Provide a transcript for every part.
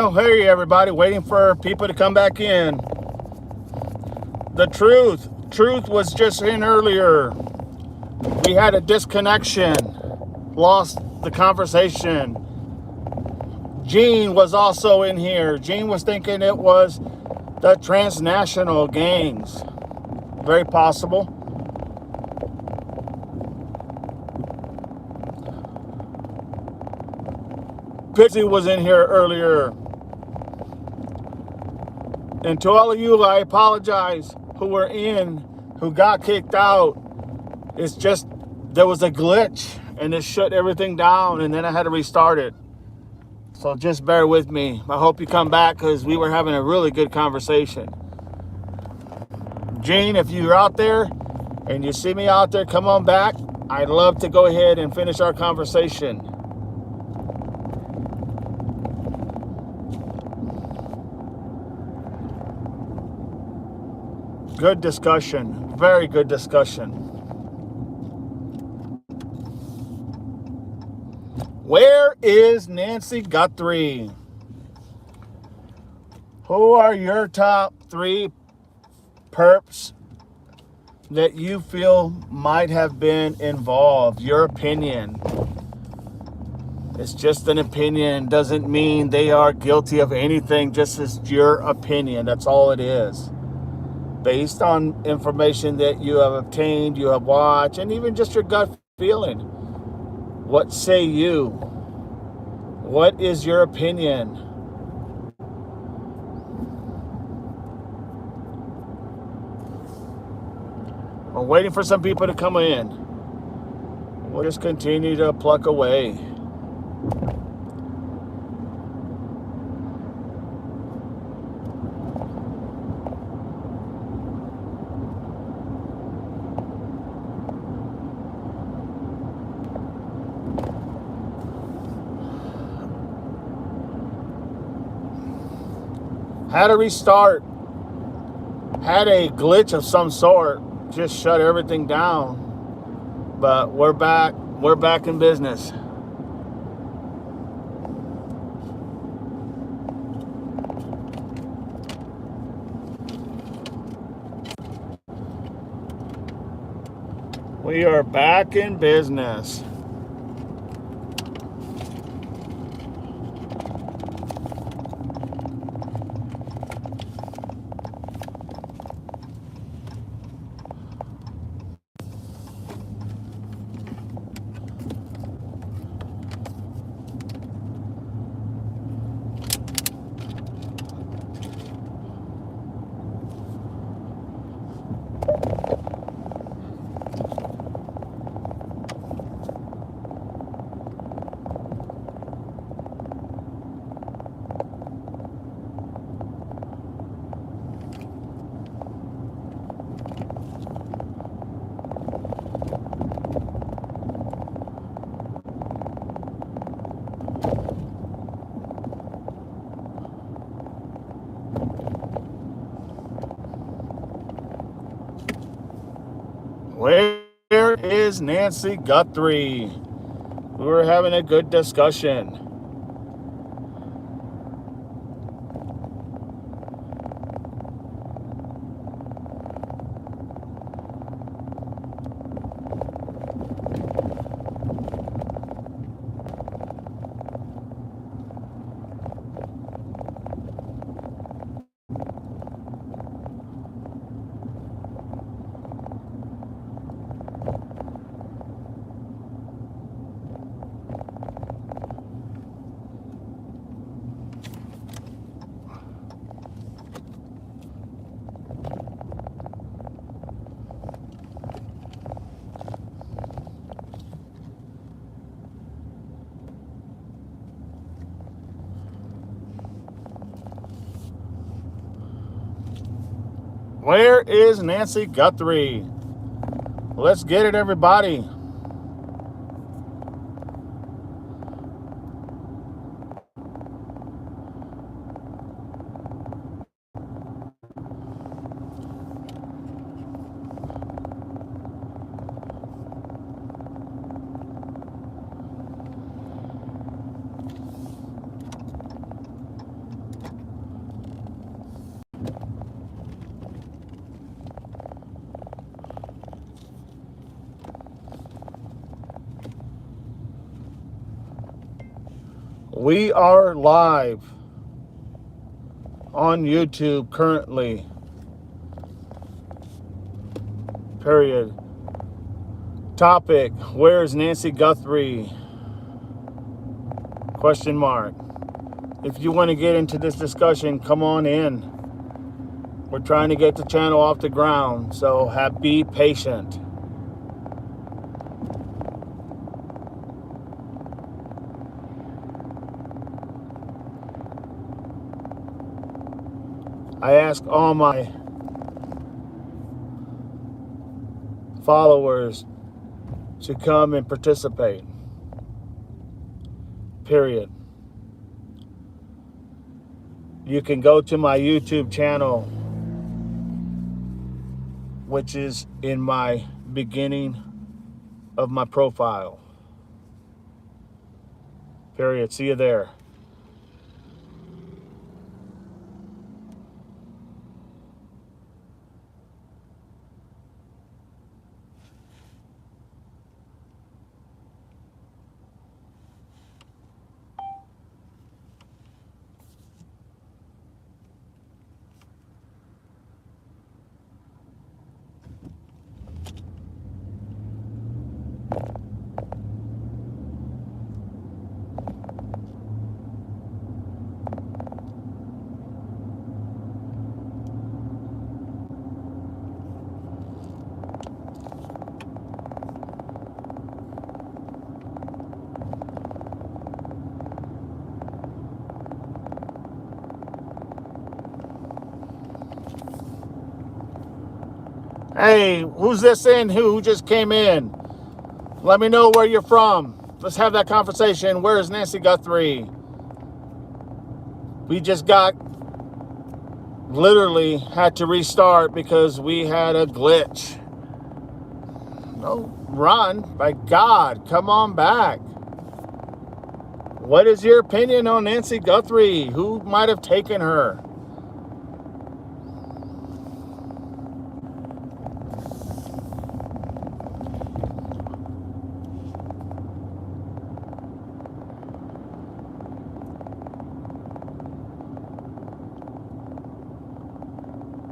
Oh, hey everybody, waiting for people to come back in. The truth was just in earlier. We had a disconnection, lost the conversation. Gene was also in here. Gene was thinking it was the transnational gangs. Very possible. Pixie was in here earlier. And to all of you, I apologize who were in, who got kicked out. It's just, there was a glitch and it shut everything down and then I had to restart it. So just bear with me. I hope you come back because we were having a really good conversation. Gene, if you're out there and you see me out there, come on back. I'd love to go ahead and finish our conversation. Good discussion. Very good discussion. Where is Nancy Guthrie? Who are your top 3 perps that you feel might have been involved? Your opinion. It's just an opinion. Doesn't mean they are guilty of anything. Just as your opinion. That's all it is. Based on information that you have obtained, you have watched, and even just your gut feeling. What say you? What is your opinion? I'm waiting for some people to come in. We'll just continue to pluck away. Had a restart. Had a glitch of some sort. Just shut everything down. But we're back. We're back in business. We are back in business. Where is Nancy Guthrie? We were having a good discussion. Where is Nancy Guthrie? Let's get it, everybody. We are live on YouTube currently. Period. Topic, where's Nancy Guthrie? Question mark. If you want to get into this discussion, come on in. We're trying to get the channel off the ground, so be patient. I ask all my followers to come and participate. Period. You can go to my YouTube channel, which is in my beginning of my profile. Period. See you there. Hey, who's this in? Who just came in? Let me know where you're from. Let's have that conversation. Where's Nancy Guthrie? We just literally had to restart because we had a glitch. No, run. By God, come on back. What is your opinion on Nancy Guthrie? Who might have taken her?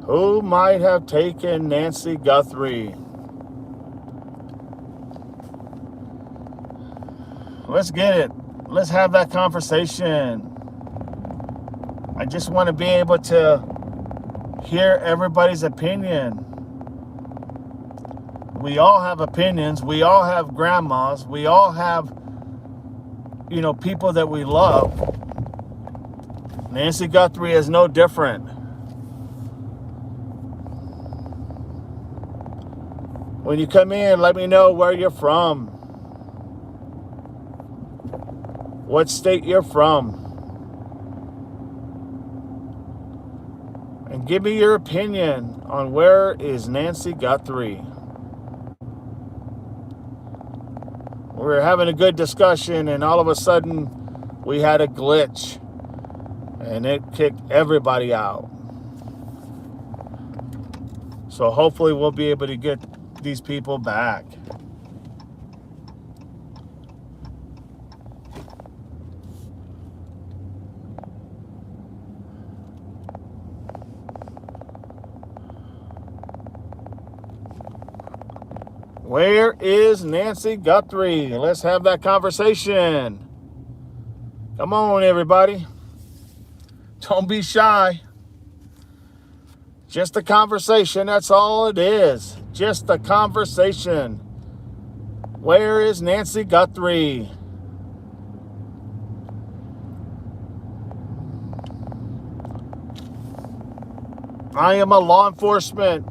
Who might have taken Nancy Guthrie? Let's get it. Let's have that conversation. I just want to be able to hear everybody's opinion. We all have opinions. We all have grandmas. We all have, people that we love. Nancy Guthrie is no different. When you come in, let me know where you're from. What state you're from. And give me your opinion on where is Nancy Guthrie. We were having a good discussion and all of a sudden we had a glitch and it kicked everybody out. So hopefully we'll be able to get these people back. Where is Nancy Guthrie? Let's have that conversation. Come on, everybody. Don't be shy. Just a conversation, that's all it is. Just a conversation. Where is Nancy Guthrie? I am a law enforcement,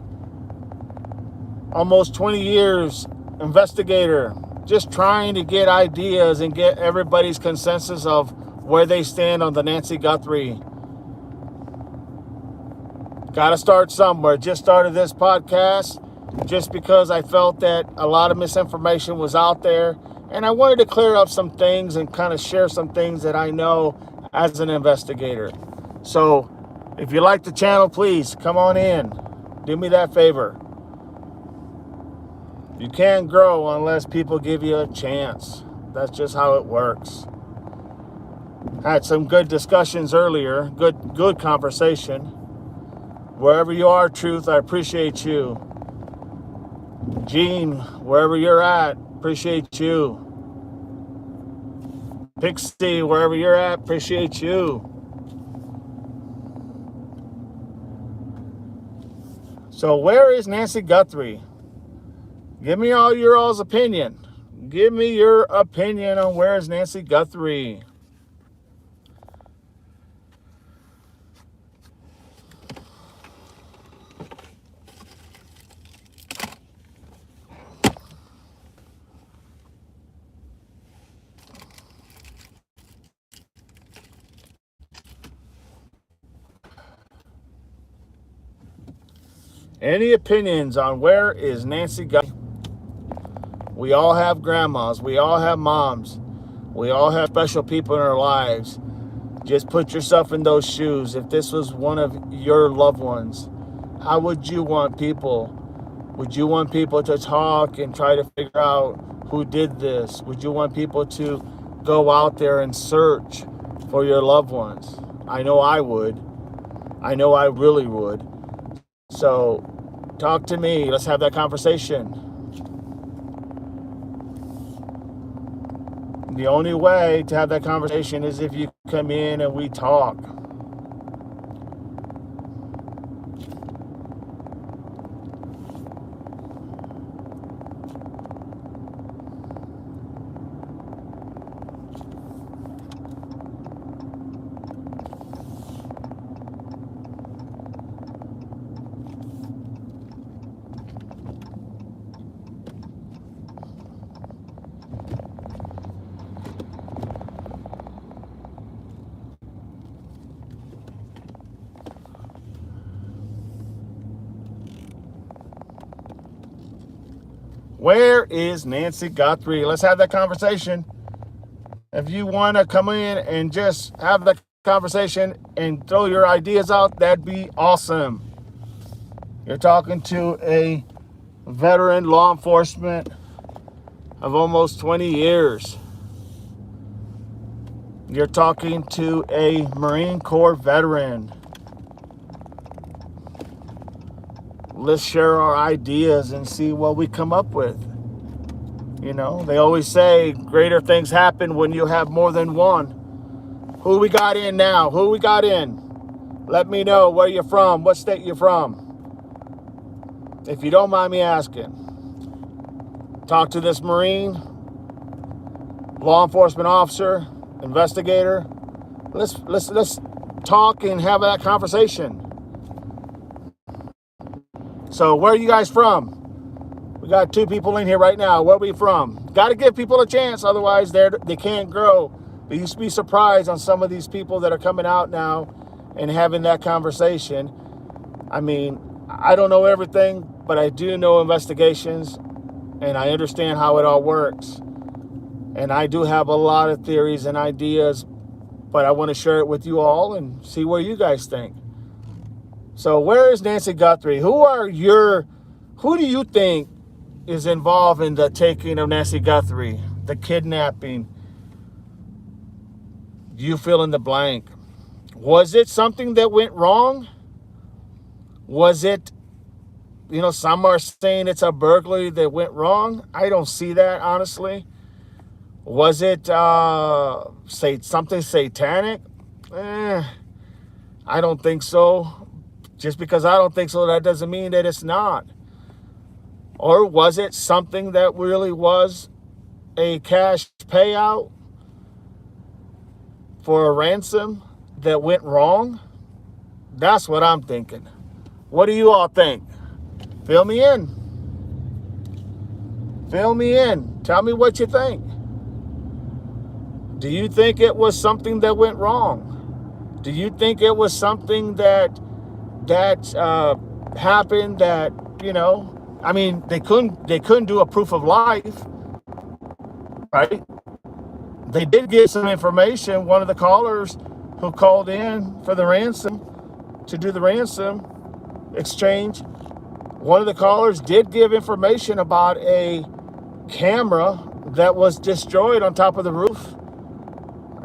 almost 20 years investigator, just trying to get ideas and get everybody's consensus of where they stand on the Nancy Guthrie. Got to start somewhere. Just started this podcast just because I felt that a lot of misinformation was out there. And I wanted to clear up some things and kind of share some things that I know as an investigator. So if you like the channel, please come on in. Do me that favor. You can't grow unless people give you a chance. That's just how it works. Had some good discussions earlier. Good conversation. Wherever you are, Truth, I appreciate you. Gene, wherever you're at, appreciate you. Pixie, wherever you're at, appreciate you. So where is Nancy Guthrie? Give me all your all's opinion. Give me your opinion on where is Nancy Guthrie. Any opinions on where is Nancy Guthrie? We all have grandmas. We all have moms. We all have special people in our lives. Just put yourself in those shoes. If this was one of your loved ones, how would you want people? Would you want people to talk and try to figure out who did this? Would you want people to go out there and search for your loved ones? I know I would. I know I really would. So talk to me. Let's have that conversation. The only way to have that conversation is if you come in and we talk. Where is Nancy Guthrie? Let's have that conversation. If you want to come in and just have that conversation and throw your ideas out, that'd be awesome. You're talking to a veteran law enforcement of almost 20 years. You're talking to a Marine Corps veteran. Let's share our ideas and see what we come up with. You know, they always say greater things happen when you have more than one. Who we got in now? Who we got in? Let me know where you're from, what state you're from. If you don't mind me asking. Talk to this Marine, law enforcement officer, investigator. Let's talk and have that conversation. So where are you guys from? We got 2 people in here right now. Where are we from? Got to give people a chance, otherwise they can't grow. But you'd be surprised on some of these people that are coming out now and having that conversation. I mean, I don't know everything, but I do know investigations, and I understand how it all works. And I do have a lot of theories and ideas, but I want to share it with you all and see what you guys think. So where is Nancy Guthrie? Who do you think is involved in the taking of Nancy Guthrie, the kidnapping? You fill in the blank. Was it something that went wrong? Was it, some are saying it's a burglary that went wrong. I don't see that, honestly. Was it something satanic? I don't think so. Just because I don't think so, that doesn't mean that it's not. Or was it something that really was a cash payout for a ransom that went wrong? That's what I'm thinking. What do you all think? Fill me in. Fill me in. Tell me what you think. Do you think it was something that went wrong? Do you think it was something that happened that, I mean, they couldn't do a proof of life, right? They did get some information. One of the callers who called in for the ransom, to do the ransom exchange, one of the callers did give information about a camera that was destroyed on top of the roof.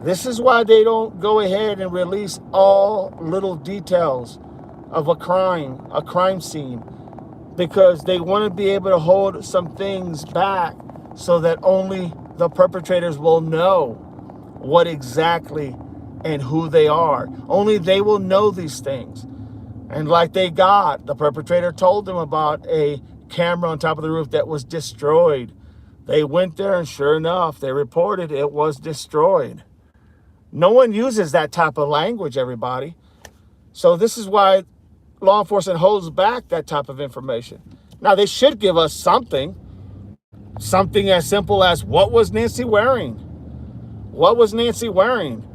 This is why they don't go ahead and release all little details of a crime scene, because they want to be able to hold some things back so that only the perpetrators will know what exactly and who they are. Only they will know these things. And like the perpetrator told them about a camera on top of the roof that was destroyed. They went there and sure enough, they reported it was destroyed. No one uses that type of language, everybody. So this is why law enforcement holds back that type of information. Now, they should give us something as simple as, what was Nancy wearing? What was Nancy wearing?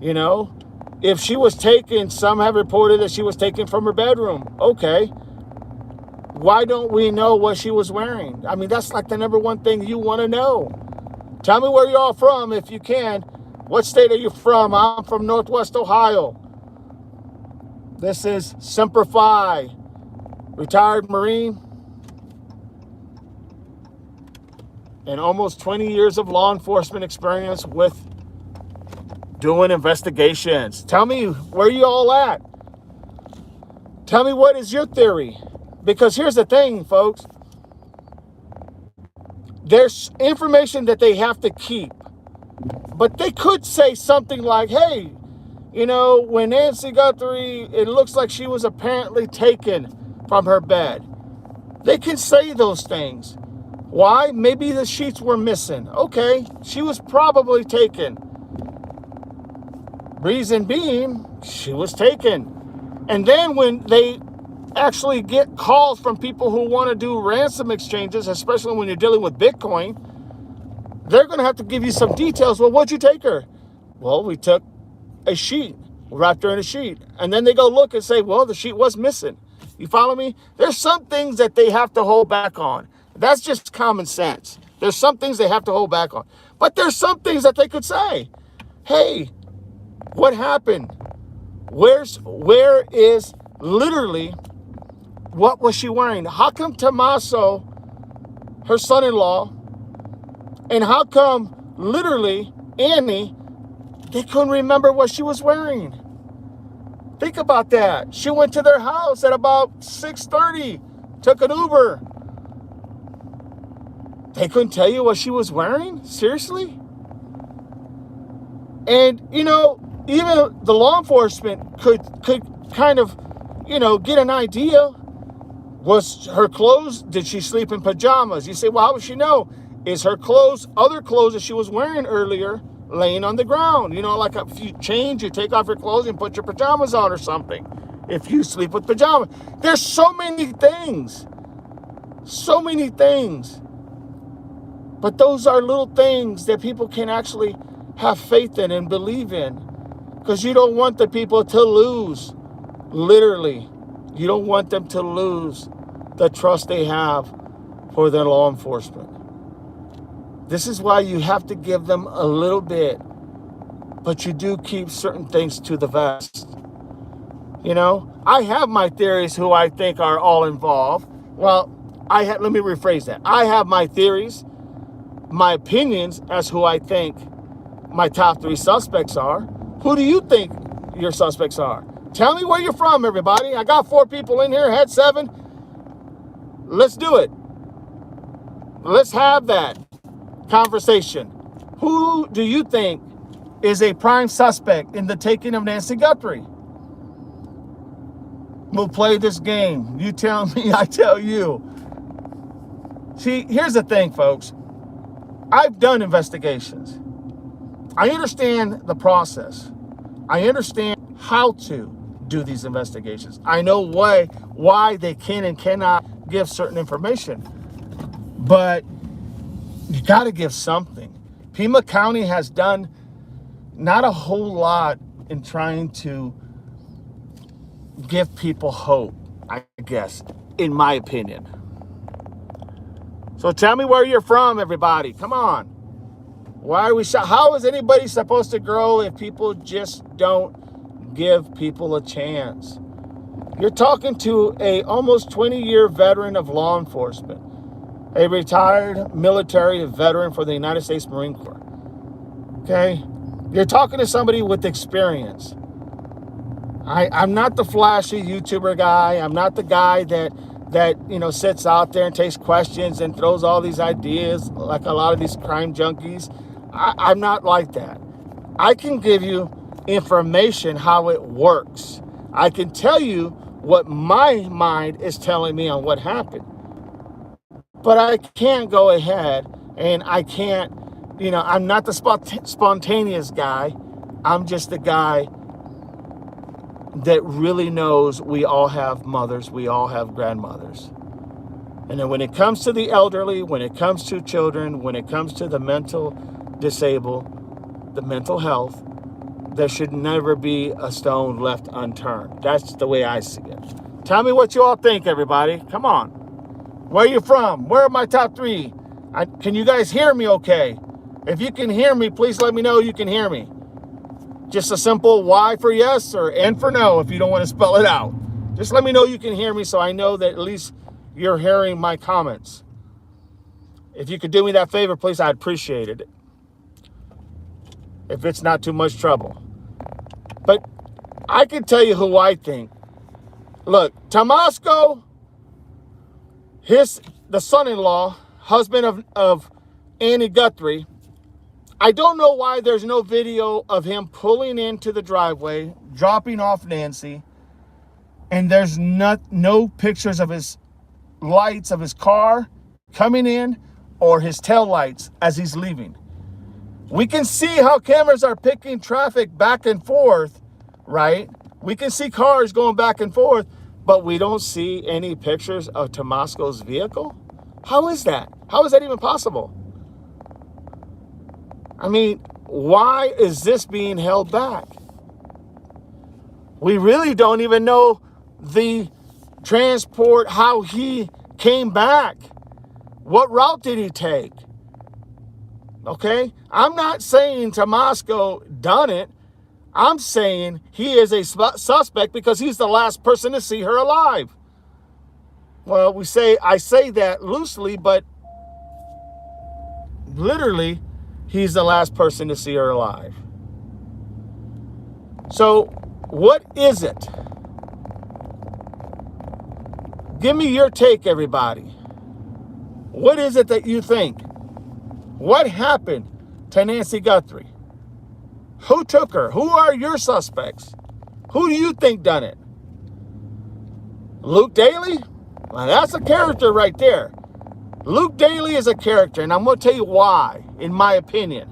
You know, if she was taken, some have reported that she was taken from her bedroom. Okay. Why don't we know what she was wearing? I mean, that's like the number one thing you want to know. Tell me where you're all from if you can. What state are you from? I'm from Northwest Ohio. This is Semper Fi, retired Marine, and almost 20 years of law enforcement experience with doing investigations. Tell me where you all at. Tell me, what is your theory? Because here's the thing, folks. There's information that they have to keep. But they could say something like, hey, you know, when Nancy Guthrie, it looks like she was apparently taken from her bed. They can say those things. Why? Maybe the sheets were missing. Okay, she was probably taken. Reason being, she was taken. And then when they actually get calls from people who want to do ransom exchanges, especially when you're dealing with Bitcoin, they're going to have to give you some details. Well, what'd you take her? Well, we took a sheet, wrapped her in a sheet. And then they go look and say, well, the sheet was missing. You follow me? There's some things that they have to hold back on. That's just common sense. There's some things they have to hold back on. But there's some things that they could say. Hey, what happened? Where is literally, what was she wearing? How come Tommaso, her son-in-law, and how come literally Annie, they couldn't remember what she was wearing? Think about that. She went to their house at about 6:30, took an Uber. They couldn't tell you what she was wearing? Seriously? And, you know, even the law enforcement could kind of, you know, get an idea. Was her clothes, did she sleep in pajamas? You say, well, how would she know? Is her clothes, other clothes that she was wearing earlier, laying on the ground? You know, like if you change, you take off your clothes and put your pajamas on or something. If you sleep with pajamas. There's so many things. So many things. But those are little things that people can actually have faith in and believe in. Because you don't want the people to lose. Literally. You don't want them to lose the trust they have for their law enforcement. This is why you have to give them a little bit, but you do keep certain things to the vest. You know, I have my theories who I think are all involved. Well, let me rephrase that. I have my theories, my opinions as who I think my top 3 suspects are. Who do you think your suspects are? Tell me where you're from, everybody. I got 4 people in here, had 7. Let's do it. Let's have that conversation. Who do you think is a prime suspect in the taking of Nancy Guthrie? We'll play this game. You tell me, I tell you. See, here's the thing, folks. I've done investigations. I understand the process. I understand how to do these investigations. I know why they can and cannot give certain information. But you got to give something. Pima County has done not a whole lot in trying to give people hope, I guess, in my opinion. So tell me where you're from, everybody. Come on. Why are we how is anybody supposed to grow if people just don't give people a chance? You're talking to a almost 20-year veteran of law enforcement, a retired military veteran for the United States Marine Corps. Okay? You're talking to somebody with experience. I'm not the flashy YouTuber guy. I'm not the guy that sits out there and takes questions and throws all these ideas like a lot of these crime junkies. I'm not like that. I can give you information how it works. I can tell you what my mind is telling me on what happened. But I can't go ahead and I can't, I'm not the spontaneous guy. I'm just the guy that really knows we all have mothers, we all have grandmothers. And then when it comes to the elderly, when it comes to children, when it comes to the mental disabled, the mental health, there should never be a stone left unturned. That's the way I see it. Tell me what you all think, everybody. Come on. Where are you from? Where are my top three? Can you guys hear me okay? If you can hear me, please let me know you can hear me. Just a simple Y for yes or N for no if you don't want to spell it out. Just let me know you can hear me so I know that at least you're hearing my comments. If you could do me that favor, please, I'd appreciate it. If it's not too much trouble. But I can tell you who I think. Look, Tomasco, the son-in-law, husband of Annie Guthrie, I don't know why there's no video of him pulling into the driveway, dropping off Nancy, and there's no pictures of his lights of his car coming in or his tail lights as he's leaving. We can see how cameras are picking traffic back and forth, right? We can see cars going back and forth, but we don't see any pictures of Tomasco's vehicle. How is that? How is that even possible? I mean, why is this being held back? We really don't even know the transport, how he came back. What route did he take? Okay? I'm not saying Tomasco done it. I'm saying he is a suspect because he's the last person to see her alive. Well, I say that loosely, but literally, he's the last person to see her alive. So, what is it? Give me your take, everybody. What is it that you think? What happened to Nancy Guthrie? Who took her? Who are your suspects? Who do you think done it? Luke Daly? Well, that's a character right there. Luke Daly is a character, and I'm going to tell you why, in my opinion.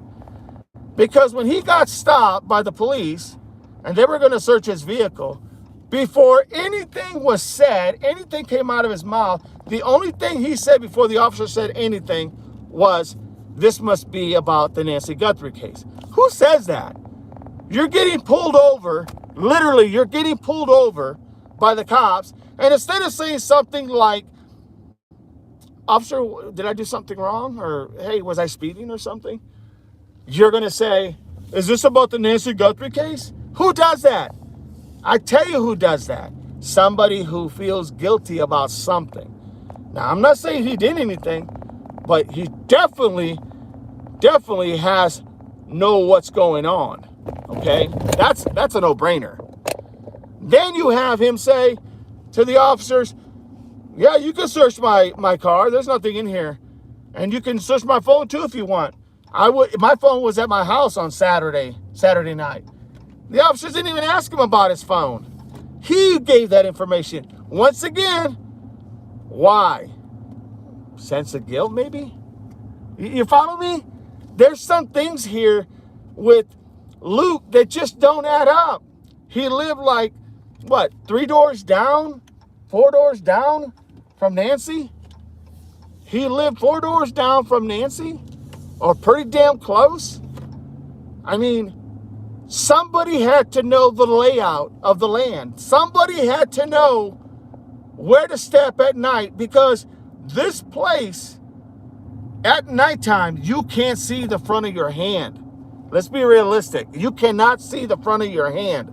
Because when he got stopped by the police, and they were going to search his vehicle, before anything was said, anything came out of his mouth, the only thing he said before the officer said anything was, this must be about the Nancy Guthrie case. Who says that? You're getting pulled over, literally, you're getting pulled over by the cops, and instead of saying something like, officer, did I do something wrong? Or, hey, was I speeding or something? You're going to say, is this about the Nancy Guthrie case? Who does that? I tell you who does that. Somebody who feels guilty about something. Now, I'm not saying he did anything, but he definitely has know what's going on. Okay? That's a no-brainer. Then you have him say to the officers, yeah, you can search my car. There's nothing in here. And you can search my phone too if you want. My phone was at my house on Saturday night. The officers didn't even ask him about his phone. He gave that information. Once again, why? Sense of guilt, maybe? You follow me? There's some things here with Luke that just don't add up. He lived like, 3 doors down? 4 doors down from Nancy? He lived 4 doors down from Nancy? Or pretty damn close? I mean, somebody had to know the layout of the land. Somebody had to know where to step at night, because this place, at nighttime, you can't see the front of your hand. Let's be realistic. You cannot see the front of your hand.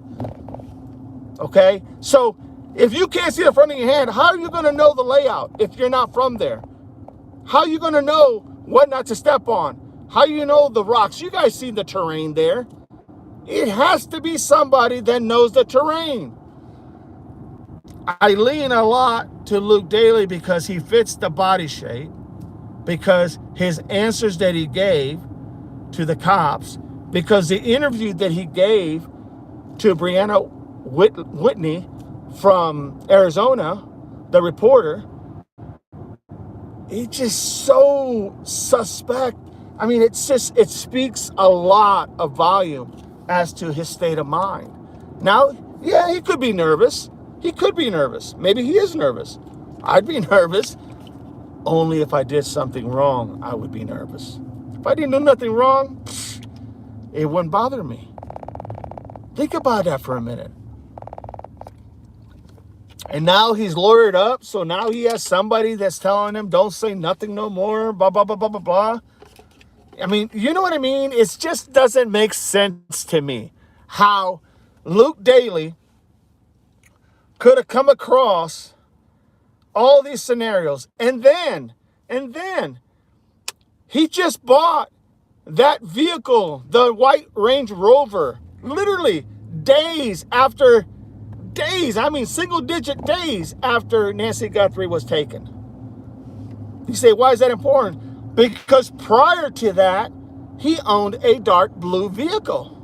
Okay? So, if you can't see the front of your hand, how are you going to know the layout if you're not from there? How are you going to know what not to step on? How do you know the rocks? You guys see the terrain there. It has to be somebody that knows the terrain. I lean a lot to Luke Daly because he fits the body shape, because his answers that he gave to the cops, because the interview that he gave to Brianna Whitney from Arizona, the reporter, it's just so suspect. I mean, it speaks a lot of volume as to his state of mind. Now, yeah, he could be nervous. He could be nervous. Maybe he is nervous. I'd be nervous. Only if I did something wrong, I would be nervous. If I didn't do nothing wrong, it wouldn't bother me. Think about that for a minute. And now he's lawyered up, so now he has somebody that's telling him, don't say nothing no more, blah, blah, blah, blah, blah, blah. I mean, you know what I mean? It just doesn't make sense to me how Luke Daly could have come across all these scenarios. And then he just bought that vehicle, the white Range Rover, literally single digit days after Nancy Guthrie was taken. You say, why is that important? Because prior to that, he owned a dark blue vehicle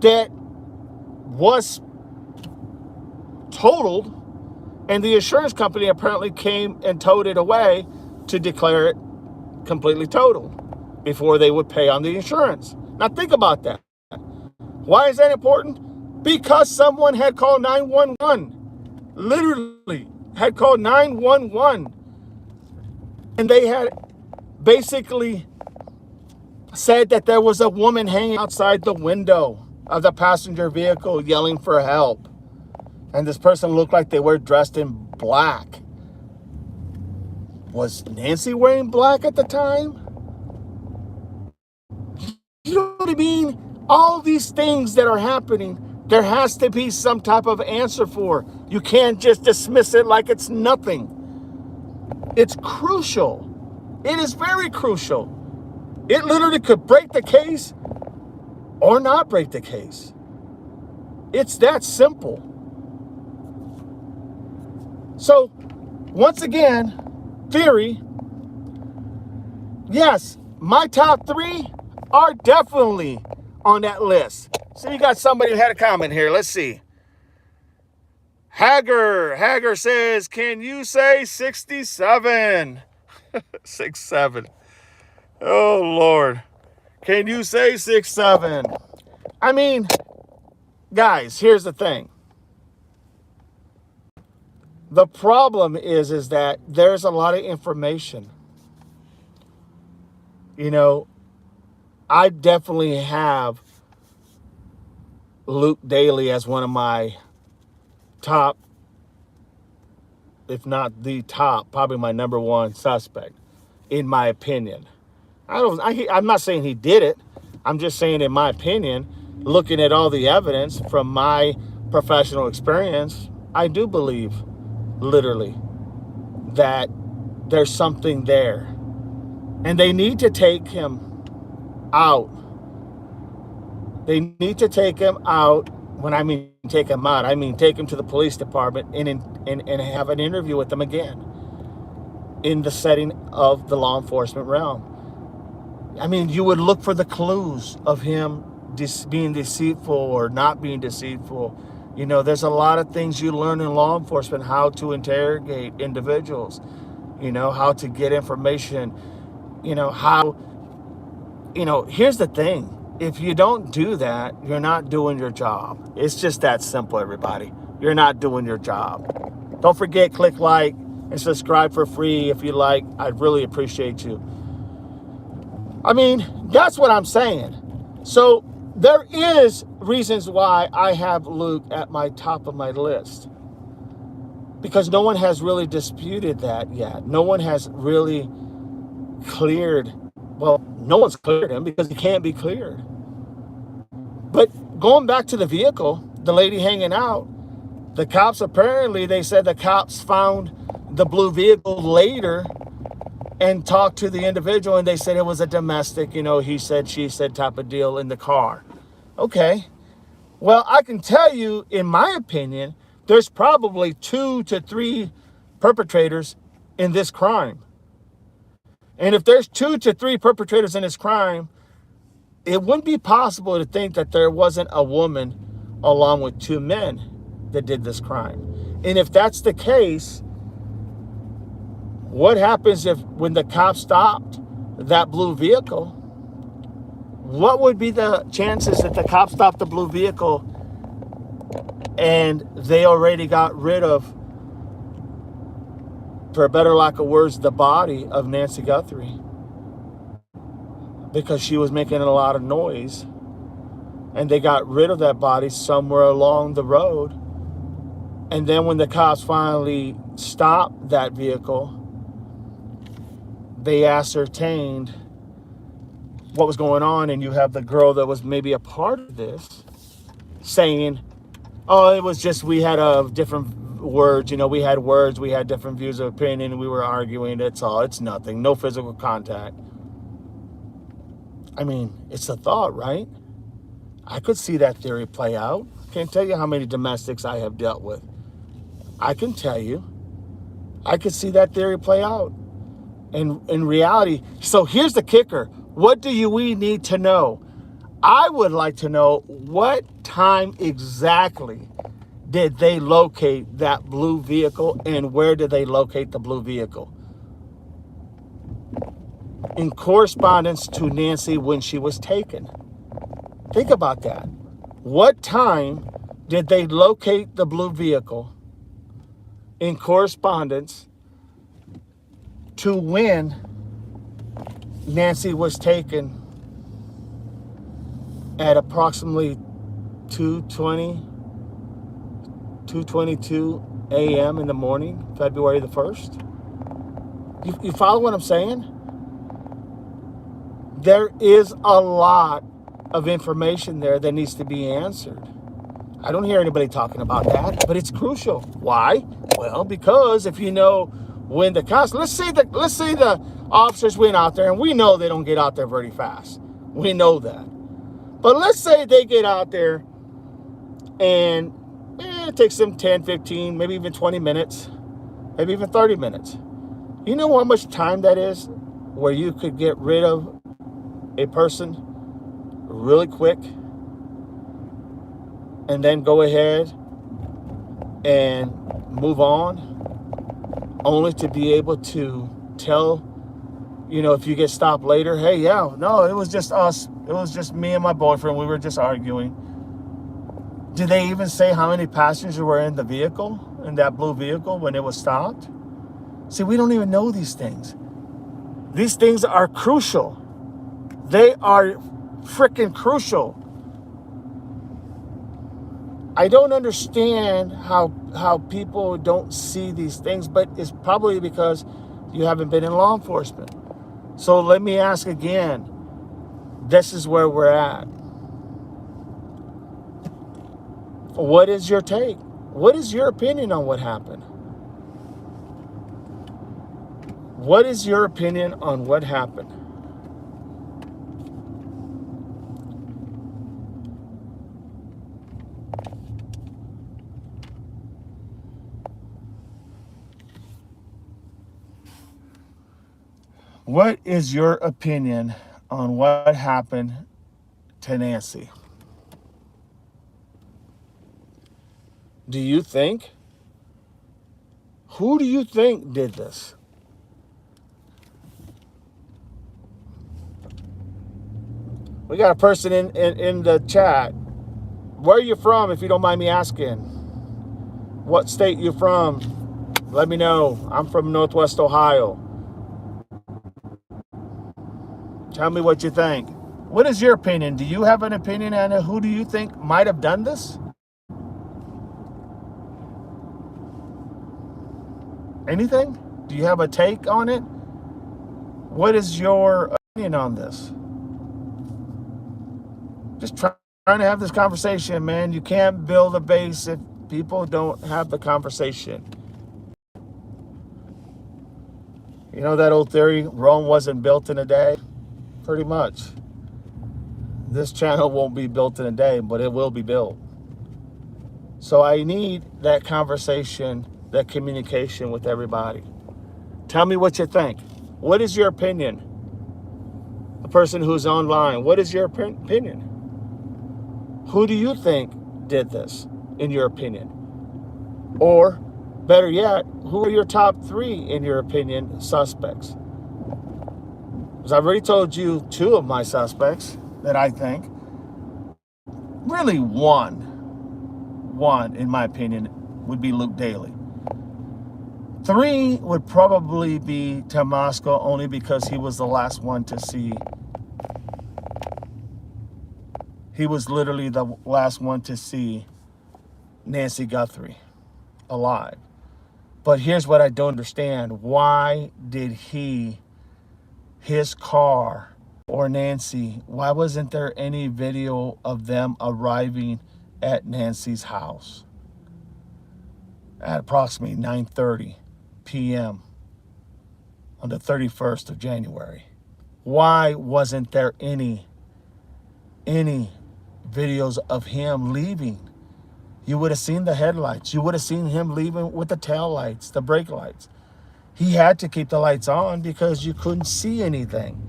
that was totaled, and the insurance company apparently came and towed it away to declare it completely totaled before they would pay on the insurance. Now think about that. Why is that important? Because someone had called 911. Literally had called 911. And they had basically said that there was a woman hanging outside the window of the passenger vehicle yelling for help. And this person looked like they were dressed in black. Was Nancy wearing black at the time? You know what I mean? All these things that are happening, there has to be some type of answer for. You can't just dismiss it like it's nothing. It's crucial. It is very crucial. It literally could break the case or not break the case. It's that simple. So, once again, theory, yes, my top 3 are definitely on that list. So you got somebody who had a comment here. Let's see. Hager says, can you say 67? 67. Oh, Lord. Can you say 67? I mean, guys, here's the thing. The problem is that there's a lot of information. You know, I definitely have Luke Daly as one of my top, if not the top, probably my number one suspect, in my opinion. I'm not saying he did it. I'm just saying, in my opinion, looking at all the evidence from my professional experience, I do believe, literally, that there's something there. And they need to take him out. They need to take him out. When I mean take him out, I mean take him to the police department and have an interview with them again in the setting of the law enforcement realm. I mean, you would look for the clues of him being deceitful or not being deceitful. You know, there's a lot of things you learn in law enforcement, how to interrogate individuals, you know, how to get information, you know, here's the thing. If you don't do that, you're not doing your job. It's just that simple, everybody. You're not doing your job. Don't forget, click like and subscribe for free if you like. I'd really appreciate you. I mean, that's what I'm saying. So there is reasons why I have Luke at my top of my list. Because no one has really disputed that yet. No one has really cleared. Well, no one's cleared him because he can't be cleared. But going back to the vehicle, the lady hanging out, the cops apparently, they said the cops found the blue vehicle later and talked to the individual, and they said it was a domestic, you know, he said, she said type of deal in the car. Okay. Well, I can tell you, in my opinion, there's probably 2 to 3 perpetrators in this crime. And if there's 2 to 3 perpetrators in this crime, it wouldn't be possible to think that there wasn't a woman along with 2 men that did this crime. And if that's the case, what happens if when the cops stopped that blue vehicle, what would be the chances that the cops stopped the blue vehicle and they already got rid of, for a better lack of words, the body of Nancy Guthrie? Because she was making a lot of noise. And they got rid of that body somewhere along the road. And then when the cops finally stopped that vehicle, they ascertained what was going on. And you have the girl that was maybe a part of this saying, oh, it was just, we had different words. We had words, we had different views of opinion, and we were arguing. That's all. It's nothing. No physical contact. I mean, it's a thought, right? I could see that theory play out. Can't tell you how many domestics I have dealt with. I can tell you, I could see that theory play out. And in reality, so here's the kicker. What do we need to know? I would like to know, what time exactly did they locate that blue vehicle, and where did they locate the blue vehicle? In correspondence to Nancy when she was taken. Think about that. What time did they locate the blue vehicle in correspondence to when Nancy was taken at approximately 2:22 a.m. in the morning, February the 1st? You follow what I'm saying? There is a lot of information there that needs to be answered. I don't hear anybody talking about that, but it's crucial. Why? Well, because if you know when the cops, let's say the officers went out there, and we know they don't get out there very fast. We know that. But let's say they get out there and it takes them 10, 15, maybe even 20 minutes, maybe even 30 minutes. You know how much time that is where you could get rid of a person really quick and then go ahead and move on, only to be able to tell, if you get stopped later, hey, yeah, no, it was just us. It was just me and my boyfriend. We were just arguing. Did they even say how many passengers were in the vehicle, in that blue vehicle, when it was stopped? See, we don't even know these things. These things are crucial. They are freaking crucial. I don't understand how people don't see these things, but it's probably because you haven't been in law enforcement. So let me ask again. This is where we're at. What is your take? What is your opinion on what happened? What is your opinion on what happened? What is your opinion on what happened to Nancy? Do you think? Who do you think did this? We got a person in the chat. Where are you from, if you don't mind me asking? What state you from? Let me know. I'm from Northwest Ohio. Tell me what you think. What is your opinion? Do you have an opinion, Anna? Who do you think might have done this? Anything? Do you have a take on it? What is your opinion on this? Just trying to have this conversation, man. You can't build a base if people don't have the conversation. You know that old theory, Rome wasn't built in a day? Pretty much. This channel won't be built in a day, but it will be built. So I need that conversation, that communication with everybody. Tell me what you think. What is your opinion? The person who's online, what is your opinion? Who do you think did this, in your opinion? Or, better yet, who are your top 3, in your opinion, suspects? Because I've already told you 2 of my suspects that I think. Really one, in my opinion, would be Luke Daly. 3 would probably be Tomasco, only because he was the last one to see. He was literally the last one to see Nancy Guthrie alive. But here's what I don't understand. Why did his car, or Nancy, why wasn't there any video of them arriving at Nancy's house at approximately 9:30 p.m. on the 31st of January? Why wasn't there any videos of him leaving? You would have seen the headlights. You would have seen him leaving with the tail lights, the brake lights. He had to keep the lights on because you couldn't see anything.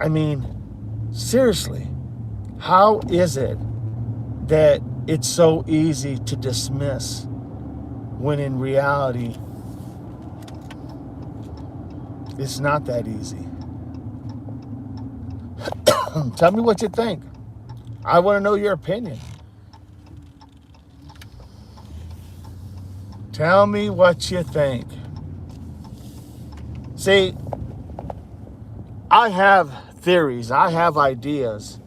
I mean, seriously, how is it that it's so easy to dismiss when in reality, it's not that easy? Tell me what you think. I want to know your opinion. Tell me what you think. See, I have theories. I have ideas.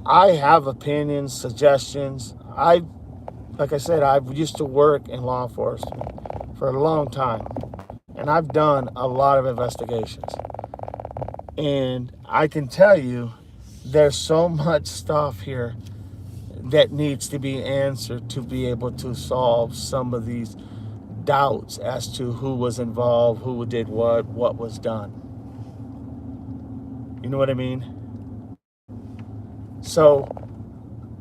I have opinions, suggestions. Like I said, I've used to work in law enforcement for a long time. And I've done a lot of investigations. And I can tell you, there's so much stuff here that needs to be answered to be able to solve some of these doubts as to who was involved, who did what was done. You know what I mean? So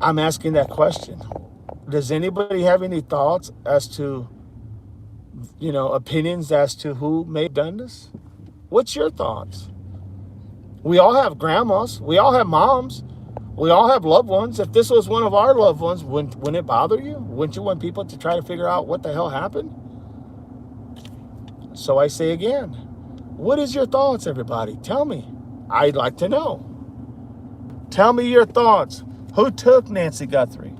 I'm asking that question. Does anybody have any thoughts as to, opinions as to who may have done this? What's your thoughts? We all have grandmas. We all have moms. We all have loved ones. If this was one of our loved ones, wouldn't it bother you? Wouldn't you want people to try to figure out what the hell happened? So I say again, what is your thoughts, everybody? Tell me. I'd like to know. Tell me your thoughts. Who took Nancy Guthrie?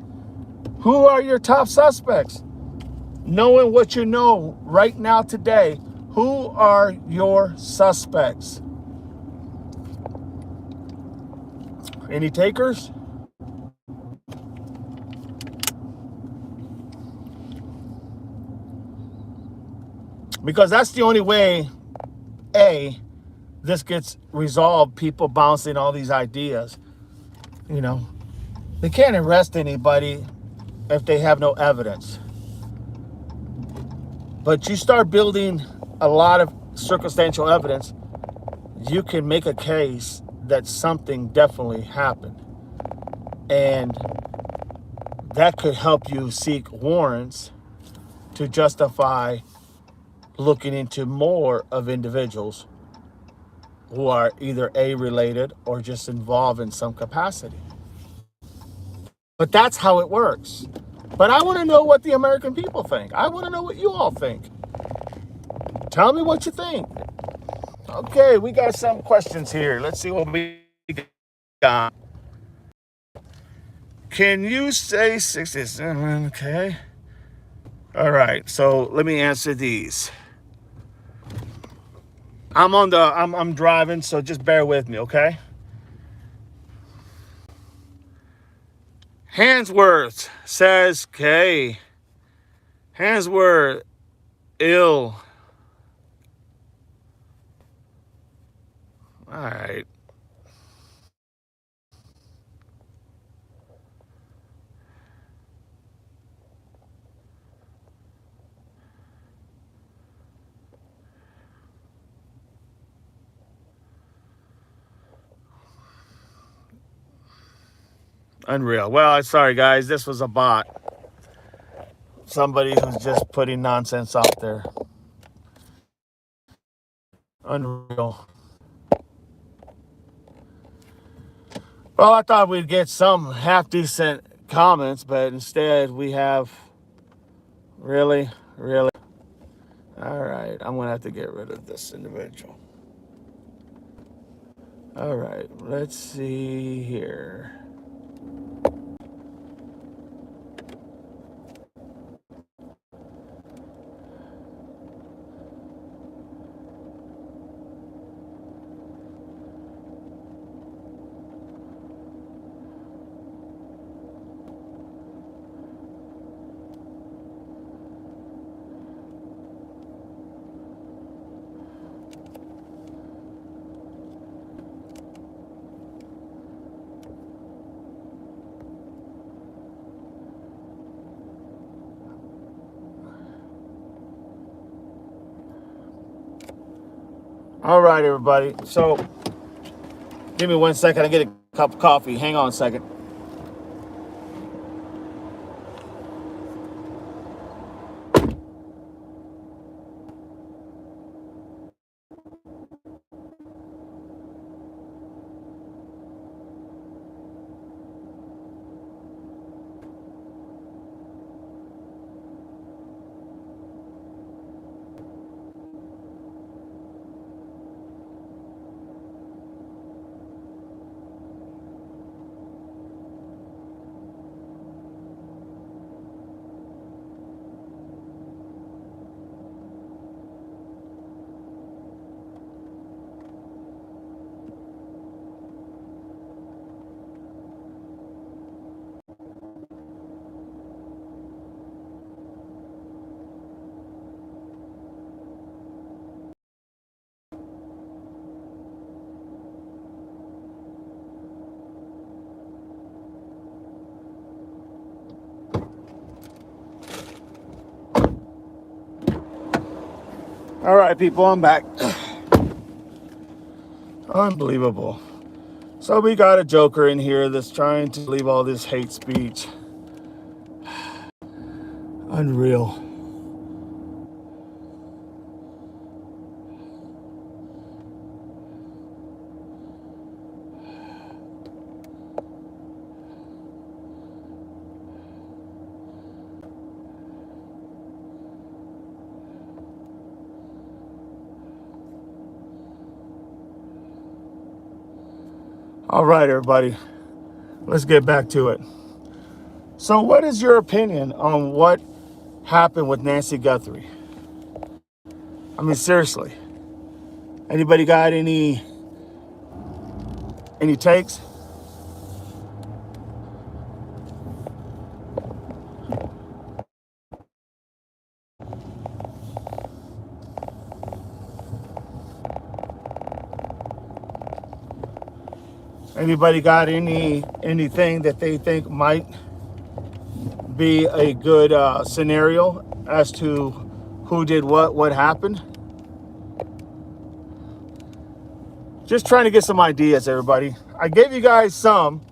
Who are your top suspects? Knowing what you know right now today, who are your suspects? Any takers? Because that's the only way, this gets resolved. People bouncing all these ideas. They can't arrest anybody if they have no evidence. But you start building a lot of circumstantial evidence, you can make a case that something definitely happened. And that could help you seek warrants to justify looking into more of individuals who are either related or just involved in some capacity. But that's how it works. But I want to know what the American people think. I want to know what you all think. Tell me what you think. Okay, we got some questions here. Let's see what we got. Can you say 67? Okay. All right, so let me answer these. I'm driving, so just bear with me, okay? Hansworth says, okay. Hansworth, ill. All right. Unreal. Well, sorry guys, this was a bot. Somebody who's just putting nonsense out there. Unreal. Well, I thought we'd get some half decent comments, but instead we have really. All right, I'm gonna have to get rid of this individual. All right, let's see here. All right, everybody. So, give me 1 second. I get a cup of coffee. Hang on a second. All right, people, I'm back. Unbelievable. So we got a joker in here that's trying to leave all this hate speech. Unreal. All right, everybody, let's get back to it. So what is your opinion on what happened with Nancy Guthrie? I mean, seriously, anybody got any takes? Anybody got anything that they think might be a good scenario as to who did what happened? Just trying to get some ideas, everybody. I gave you guys some.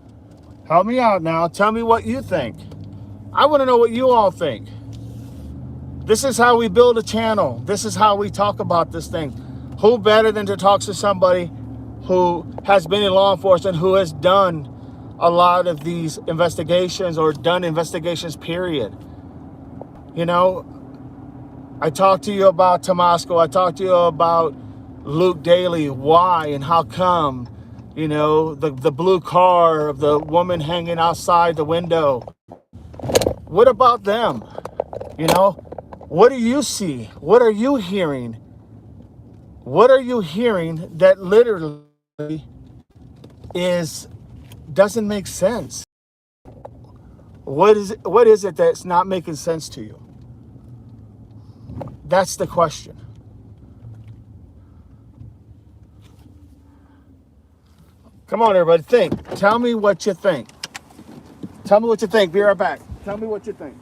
Help me out now. Tell me what you think. I want to know what you all think. This is how we build a channel. This is how we talk about this thing. Who better than to talk to somebody who has been in law enforcement, who has done a lot of these investigations or done investigations, period. You know, I talked to you about Tomasco. I talked to you about Luke Daly. Why and how come? You know, the blue car of the woman hanging outside the window. What about them? You know, what do you see? What are you hearing? What are you hearing that literally doesn't make sense? What is it that's not making sense to you? That's the question. Come on, everybody, think. Tell me what you think. Tell me what you think. Be right back. Tell me what you think.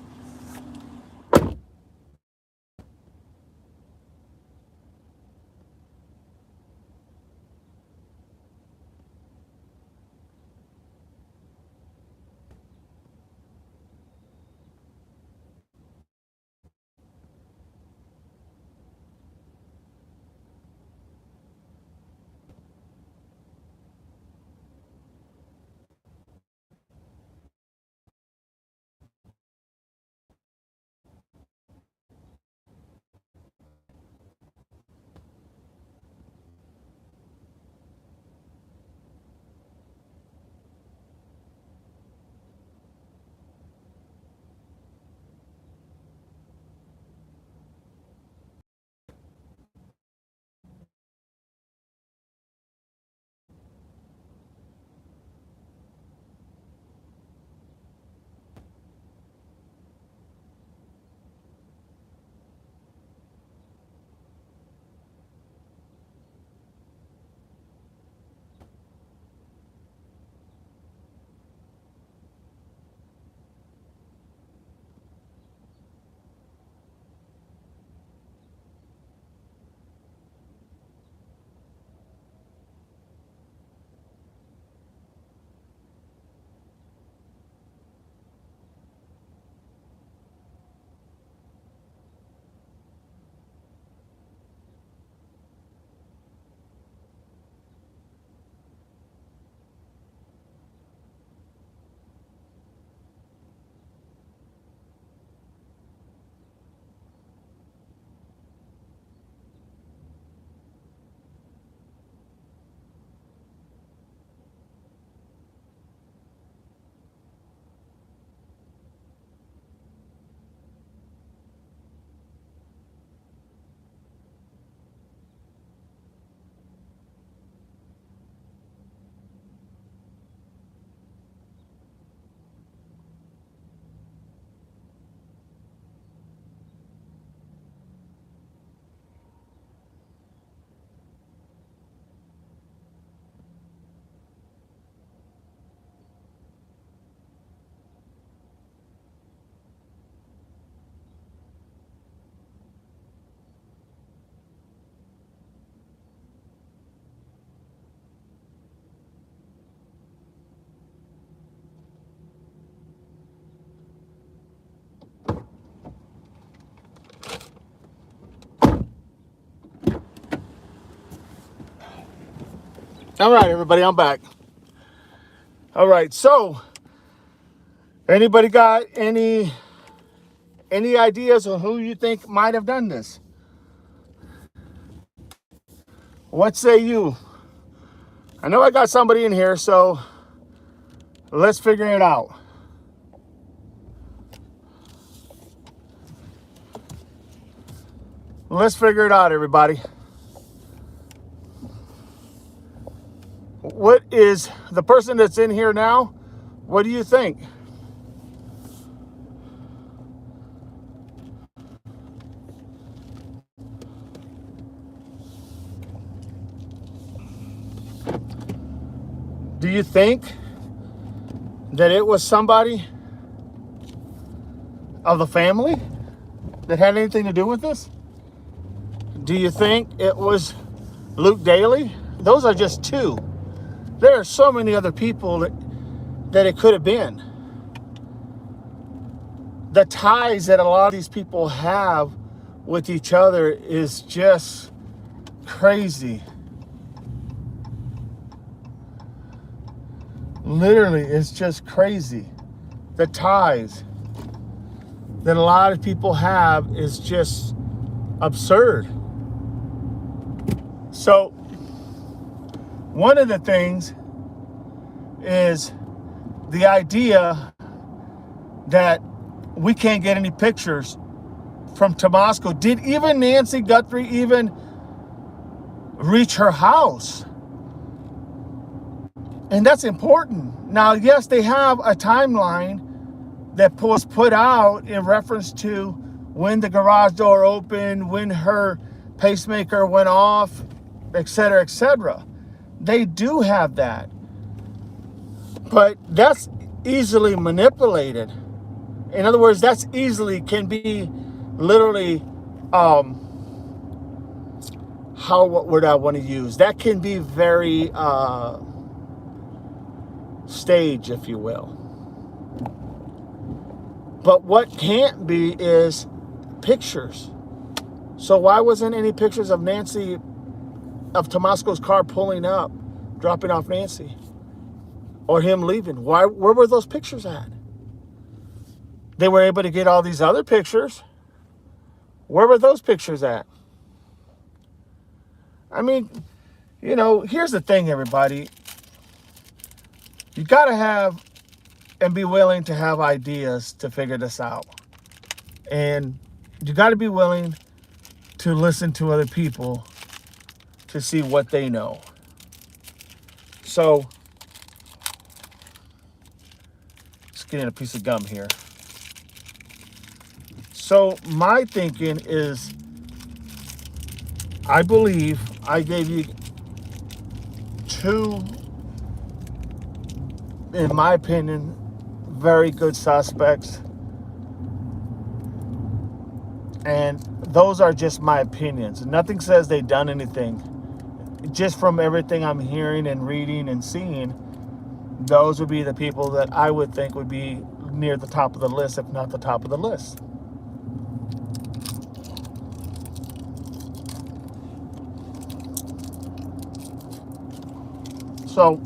All right, everybody, I'm back. All right, so anybody got any ideas on who you think might have done this? What say you? I know I got somebody in here, so let's figure it out. Let's figure it out, everybody. What is the person that's in here now? What do you think? Do you think that it was somebody of the family that had anything to do with this? Do you think it was Luke Daly? Those are just two. There are so many other people that it could have been. The ties that a lot of these people have with each other is just crazy. Literally, it's just crazy. The ties that a lot of people have is just absurd. So, one of the things is the idea that we can't get any pictures from Tomasco. Did even Nancy Guthrie even reach her house? And that's important. Now, yes, they have a timeline that was put out in reference to when the garage door opened, when her pacemaker went off, etc., etc. They do have that. But that's easily manipulated. In other words, that's easily can be literally, what word I want to use? That can be very stage, if you will. But what can't be is pictures. So why wasn't any pictures of Tomasco's car pulling up, dropping off Nancy, or him leaving? Where were those pictures at? They were able to get all these other pictures. Where were those pictures at? I mean, here's the thing, everybody. You got to have and be willing to have ideas to figure this out. And you got to be willing to listen to other people to see what they know. So, let's get in a piece of gum here. So, my thinking is, I believe I gave you two, in my opinion, very good suspects. And those are just my opinions. Nothing says they've done anything. Just from everything I'm hearing and reading and seeing, those would be the people that I would think would be near the top of the list, if not the top of the list. So,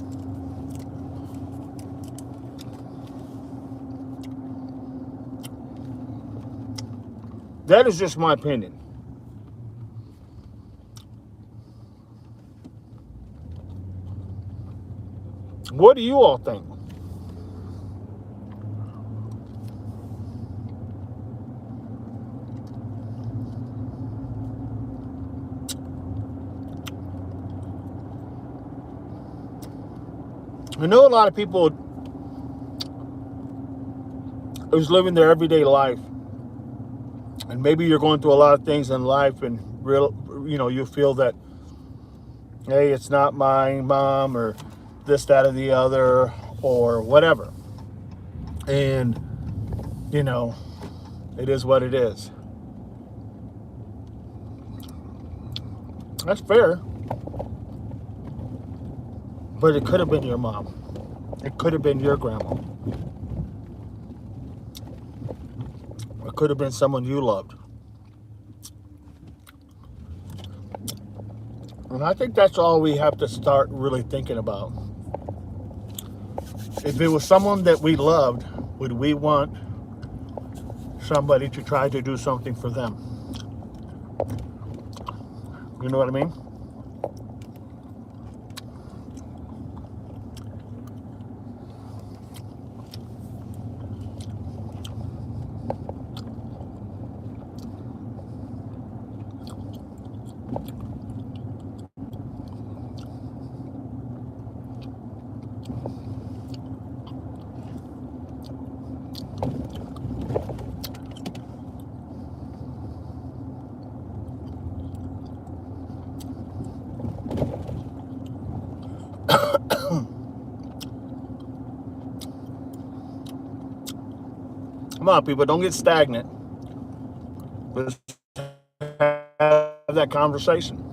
that is just my opinion. What do you all think? I know a lot of people who's living their everyday life, and maybe you're going through a lot of things in life, and you feel that, hey, it's not my mom, or this, that, or the other, or whatever. And it is what it is. That's fair. But it could have been your mom. It could have been your grandma. It could have been someone you loved. And I think that's all we have to start really thinking about. If it was someone that we loved, would we want somebody to try to do something for them? You know what I mean? Come on, people, don't get stagnant. Let's have that conversation.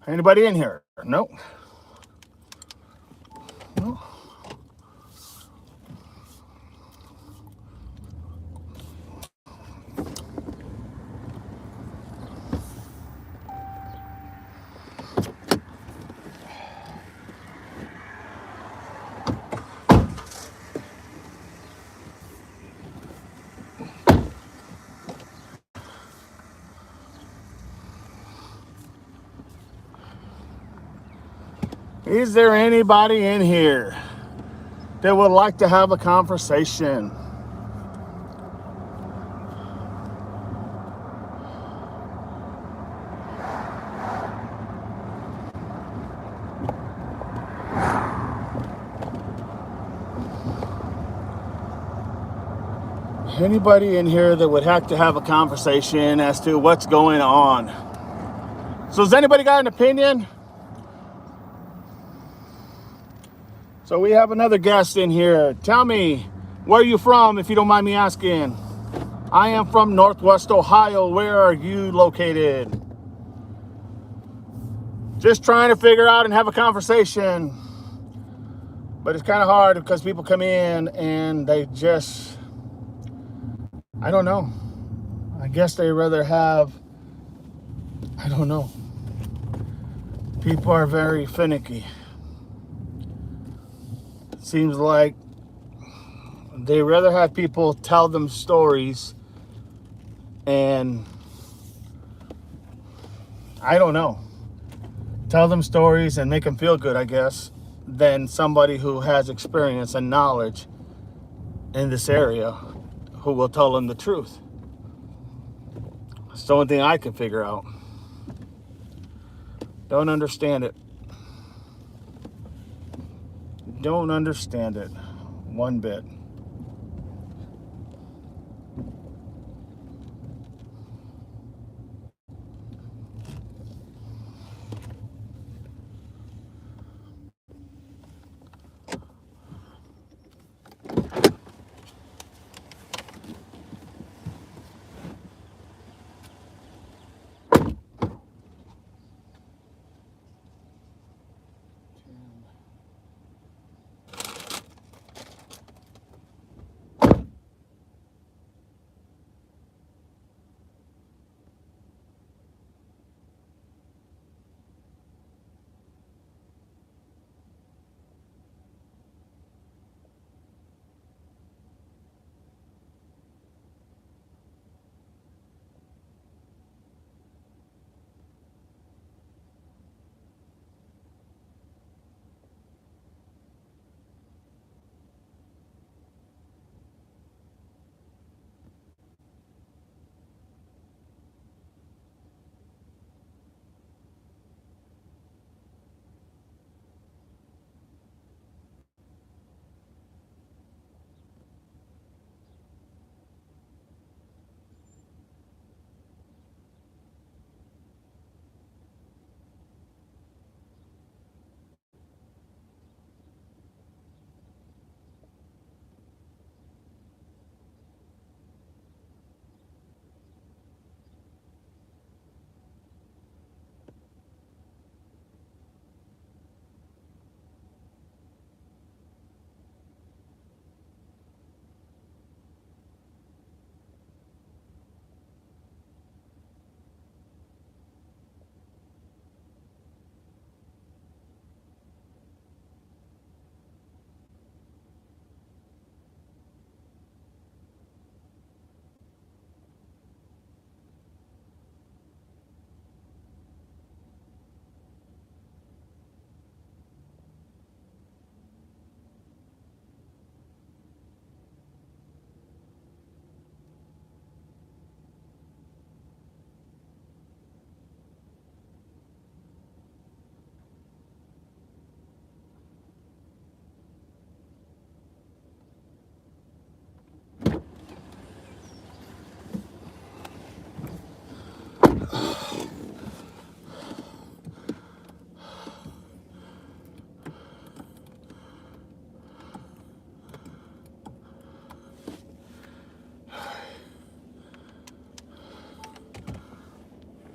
Anybody in here? No. No. Is there anybody in here that would like to have a conversation? Anybody in here that would have to have a conversation as to what's going on? So has anybody got an opinion? So we have another guest in here. Tell me, where are you from, if you don't mind me asking? I am from Northwest Ohio. Where are you located? Just trying to figure out and have a conversation. But it's kind of hard because people come in and they just, I don't know. I guess they rather have, I don't know. People are very finicky. Seems like they rather have people tell them stories and I don't know, tell them stories and make them feel good, I guess, than somebody who has experience and knowledge in this area who will tell them the truth. It's the only thing I can figure out. Don't understand it. Don't understand it one bit.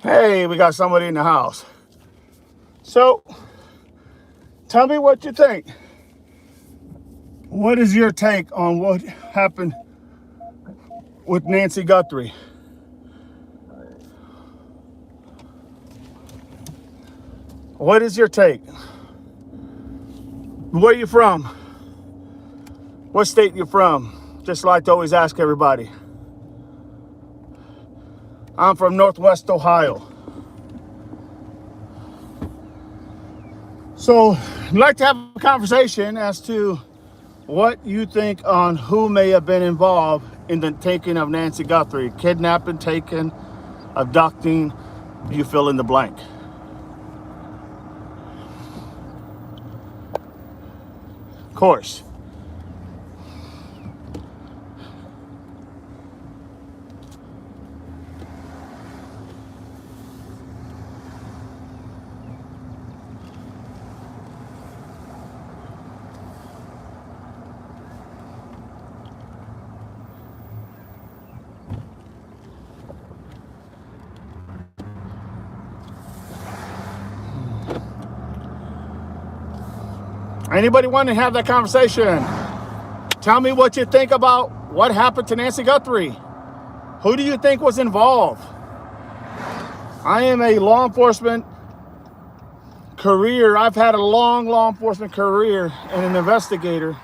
Hey, we got somebody in the house. So, tell me what you think. What is your take on what happened with Nancy Guthrie? What is your take? Where you from? What state you from? Just like to always ask everybody. I'm from Northwest Ohio. So, I'd like to have a conversation as to what you think on who may have been involved in the taking of Nancy Guthrie. Kidnapping, taking, abducting, you fill in the blank. Of course. Anybody want to have that conversation? Tell me what you think about what happened to Nancy Guthrie. Who do you think was involved? I am a law enforcement career. I've had a long law enforcement career and an investigator.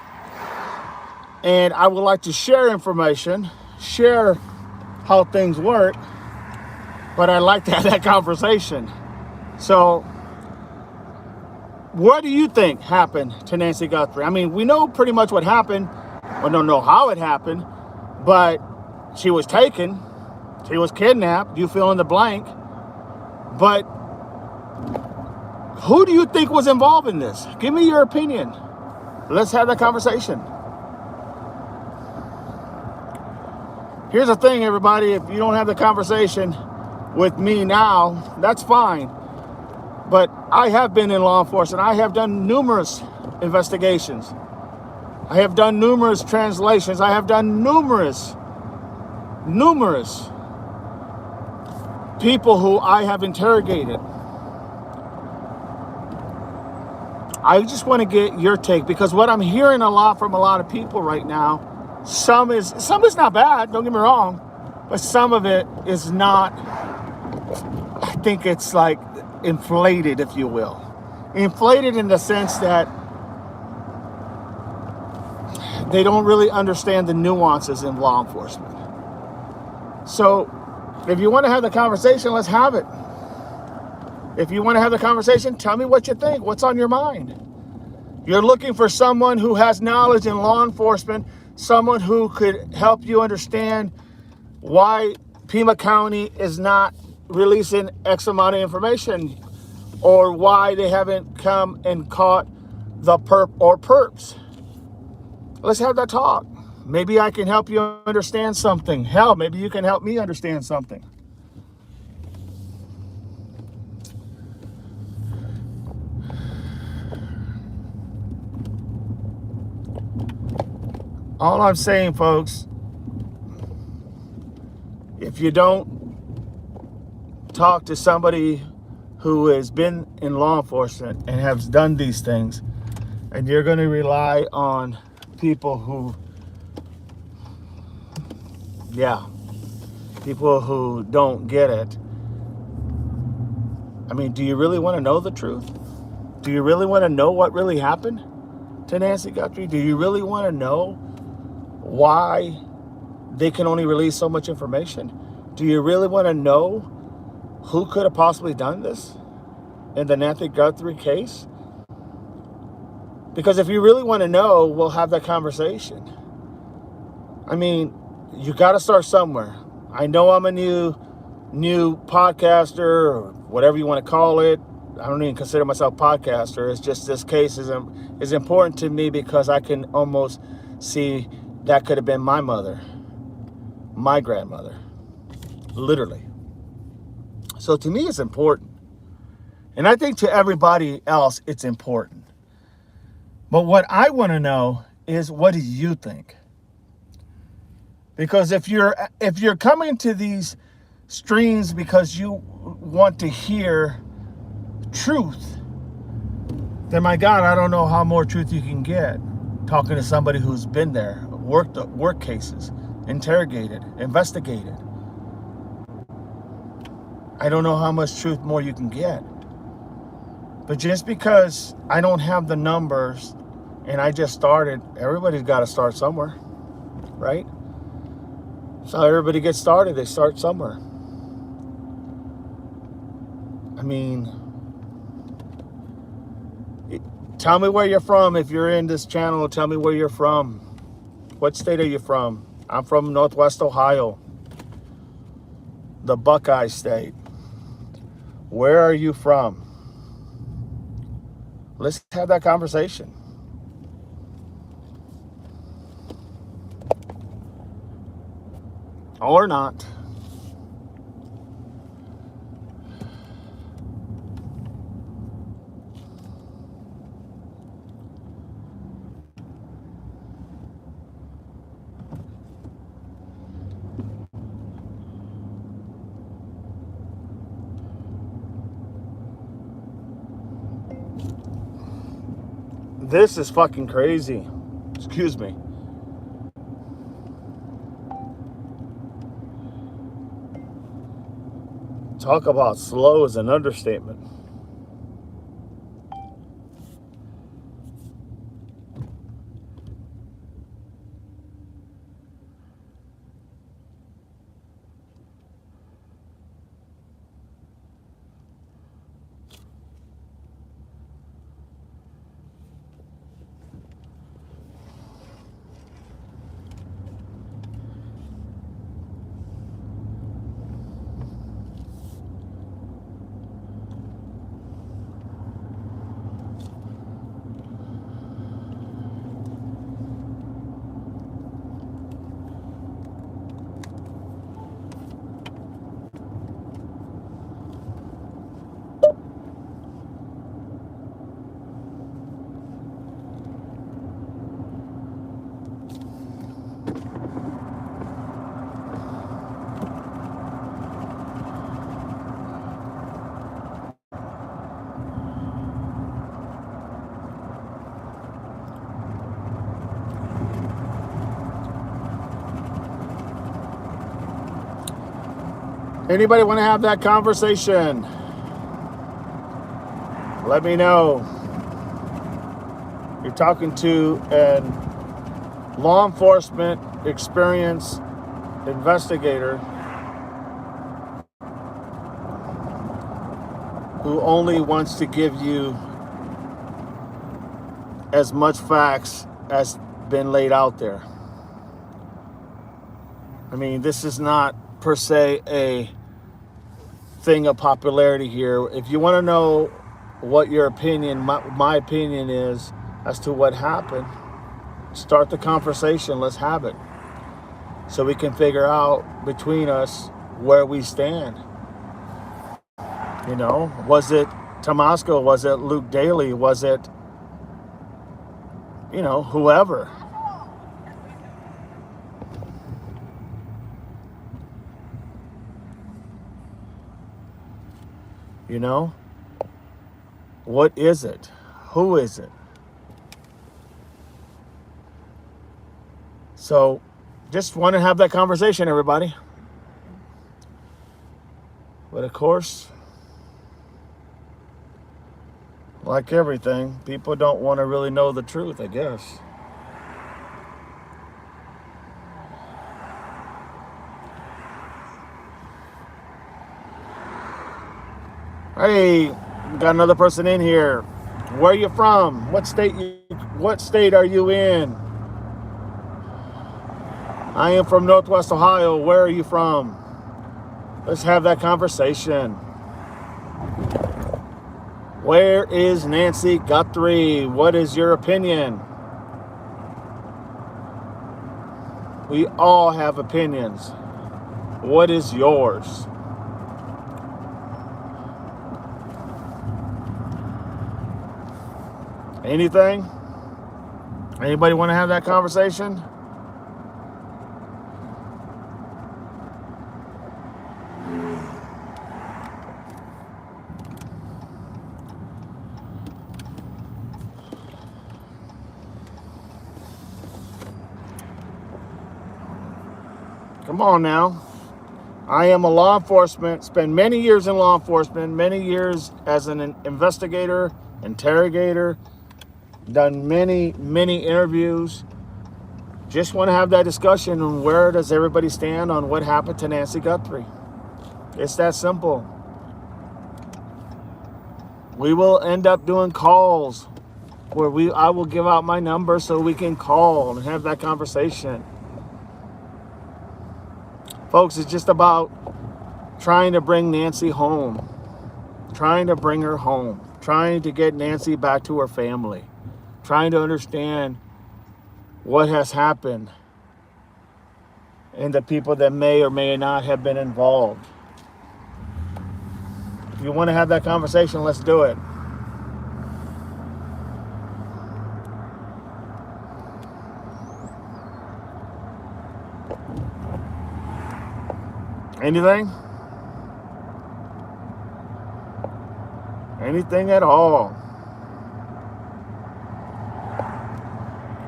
And I would like to share information, share how things work, but I'd like to have that conversation. So, what do you think happened to Nancy Guthrie? I mean, we know pretty much what happened. We don't know how it happened, but she was taken. he was kidnapped, you fill in the blank. But who do you think was involved in this? Give me your opinion. Let's have that conversation. Here's the thing, everybody. If you don't have the conversation with me now, that's fine. But I have been in law enforcement. I have done numerous investigations. I have done numerous translations. I have done numerous people who I have interrogated. I just want to get your take, because what I'm hearing a lot from a lot of people right now, some is not bad, don't get me wrong, but some of it is not. I think it's like inflated, if you will. Inflated in the sense that they don't really understand the nuances in law enforcement. So if you want to have the conversation, let's have it. If you want to have the conversation, tell me what you think. What's on your mind? You're looking for someone who has knowledge in law enforcement, someone who could help you understand why Pima County is not releasing X amount of information, or why they haven't come and caught the perp or perps. Let's have that talk. Maybe I can help you understand something. Hell, maybe you can help me understand something. All I'm saying, folks, if you don't talk to somebody who has been in law enforcement and has done these things, and you're going to rely on people who, people who don't get it. I mean, do you really want to know the truth? Do you really want to know what really happened to Nancy Guthrie? Do you really want to know why they can only release so much information? Do you really want to know who could have possibly done this in the Nancy Guthrie case? Because if you really want to know, we'll have that conversation. I mean, you got to start somewhere. I know I'm a new podcaster, or whatever you want to call it. I don't even consider myself a podcaster. It's just this case is important to me because I can almost see that could have been my mother, my grandmother, literally. So to me, it's important. And I think to everybody else, it's important. But what I want to know is, what do you think? Because if you're coming to these streams because you want to hear truth, then my God, I don't know how more truth you can get talking to somebody who's been there, work cases, interrogated, investigated. I don't know how much truth more you can get. But just because I don't have the numbers and I just started, everybody's got to start somewhere, right? So everybody gets started, they start somewhere. I mean, tell me where you're from. If you're in this channel, tell me where you're from. What state are you from? I'm from Northwest Ohio, the Buckeye State. Where are you from? Let's have that conversation. Or not. This is fucking crazy. Excuse me. Talk about slow is an understatement. Anybody want to have that conversation? Let me know. You're talking to a law enforcement experienced investigator who only wants to give you as much facts as been laid out there. I mean, this is not per se a thing of popularity here. If you want to know what your opinion, my opinion is as to what happened, start the conversation. Let's have it so we can figure out between us where we stand. You know, was it Tomasco? Was it Luke Daly? Was it, you know, whoever? You know, what is it? Who is it? So just want to have that conversation, everybody. But of course, like everything, people don't want to really know the truth, I guess. Hey, got another person in here. Where are you from? What state are you in? I am from Northwest Ohio. Where are you from? Let's have that conversation. Where is Nancy Guthrie? What is your opinion? We all have opinions. What is yours? Anything? Anybody want to have that conversation? Come on now. I am a law enforcement, spent many years in law enforcement, many years as an investigator, interrogator, done many interviews. Just want to have that discussion on where does everybody stand on what happened to Nancy Guthrie. It's that simple. We will end up doing calls where I will give out my number so we can call and have that conversation. Folks, it's just about trying to bring Nancy home, trying to bring her home, trying to get Nancy back to her family, trying to understand what has happened and the people that may or may not have been involved. If you want to have that conversation, let's do it. Anything? Anything at all?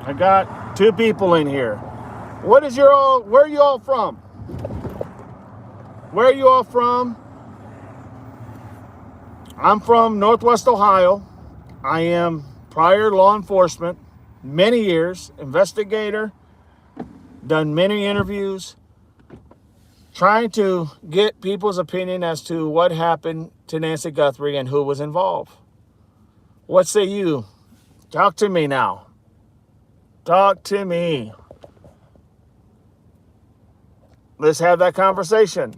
I got 2 people in here. Where are you all from? Where are you all from? I'm from Northwest Ohio. I am prior law enforcement, many years, investigator, done many interviews, trying to get people's opinion as to what happened to Nancy Guthrie and who was involved. What say you? Talk to me now. Talk to me. Let's have that conversation.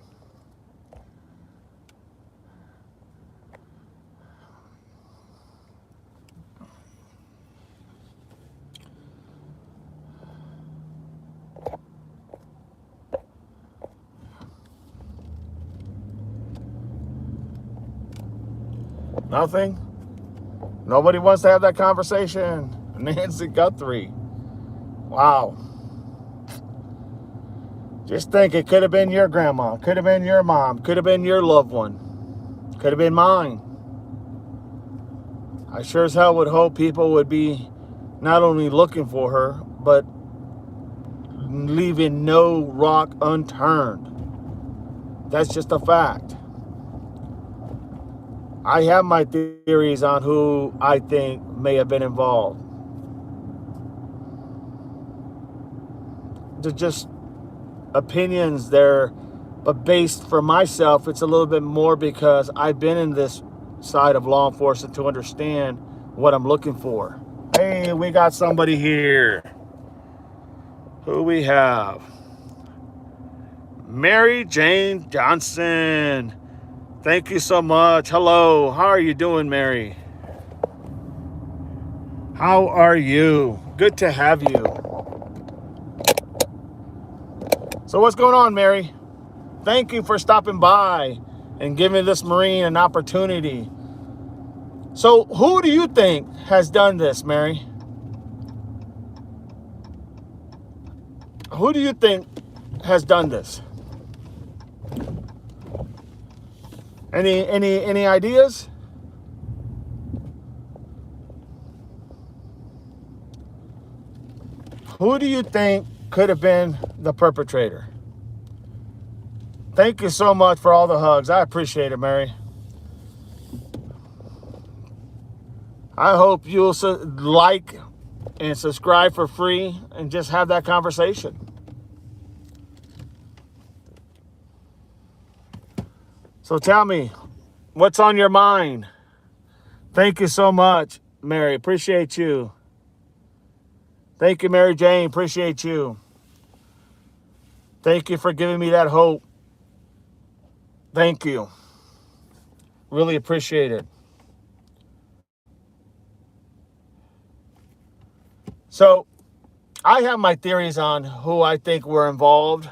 Nothing? Nobody wants to have that conversation. Nancy Guthrie. Wow. Just think, it could have been your grandma, could have been your mom, could have been your loved one, could have been mine. I sure as hell would hope people would be not only looking for her, but leaving no rock unturned That's just a fact. I have my theories on who I think may have been involved. They're just opinions there, but based for myself, it's a little bit more because I've been in this side of law enforcement to understand what I'm looking for. Hey, we got somebody here. Who we have? Mary Jane Johnson. Thank you so much. Hello. How are you doing, Mary? How are you? Good to have you. So what's going on, Mary? Thank you for stopping by and giving this Marine an opportunity. So who do you think has done this, Mary? Who do you think has done this? Any ideas? Who do you think could have been the perpetrator? Thank you so much for all the hugs. I appreciate it, Mary. I hope you'll like and subscribe for free and just have that conversation. So tell me, what's on your mind? Thank you so much, Mary. Appreciate you. Thank you, Mary Jane. Appreciate you. Thank you for giving me that hope. Thank you. Really appreciate it. So I have my theories on who I think were involved.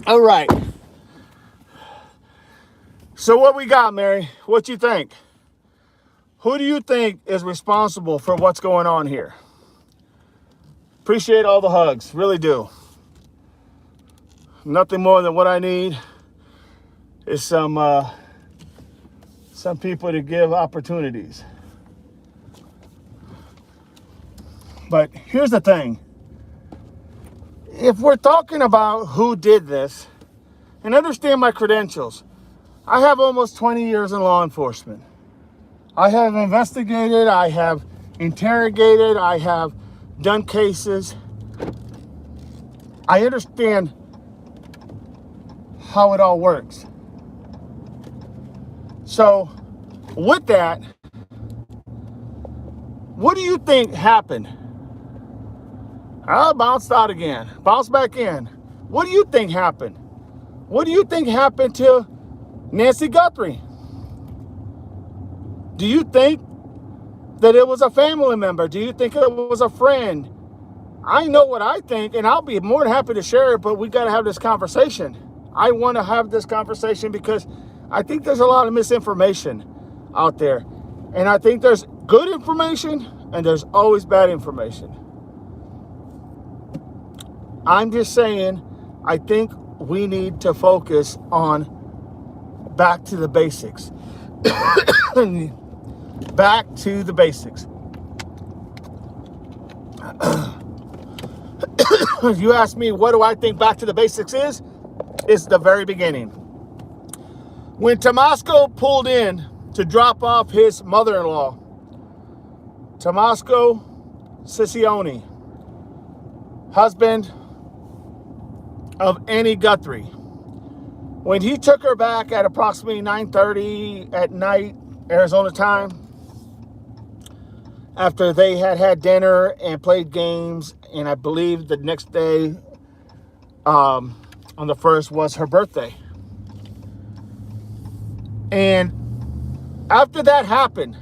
All right. So what we got, Mary? What you think? Who do you think is responsible for what's going on here? Appreciate all the hugs. Really do. Nothing more than what I need is some people to give opportunities. But here's the thing. If we're talking about who did this, and understand my credentials, I have almost 20 years in law enforcement. I have investigated, I have interrogated, I have done cases. I understand how it all works. So, with that, what do you think happened? I bounced out again, bounced back in. What do you think happened? What do you think happened to Nancy Guthrie? Do you think that it was a family member? Do you think it was a friend? I know what I think, and I'll be more than happy to share it, but we got to have this conversation. I want to have this conversation because I think there's a lot of misinformation out there. And I think there's good information and there's always bad information. I'm just saying, I think we need to focus on back to the basics. Back to the basics. You ask me, what do I think back to the basics is? It's the very beginning. When Tomasco pulled in to drop off his mother-in-law, Tomasco Siccione, husband of Annie Guthrie, when he took her back at approximately 9:30 at night, Arizona time, after they had dinner and played games, and I believe the next day, on the 1st, was her birthday. And after that happened,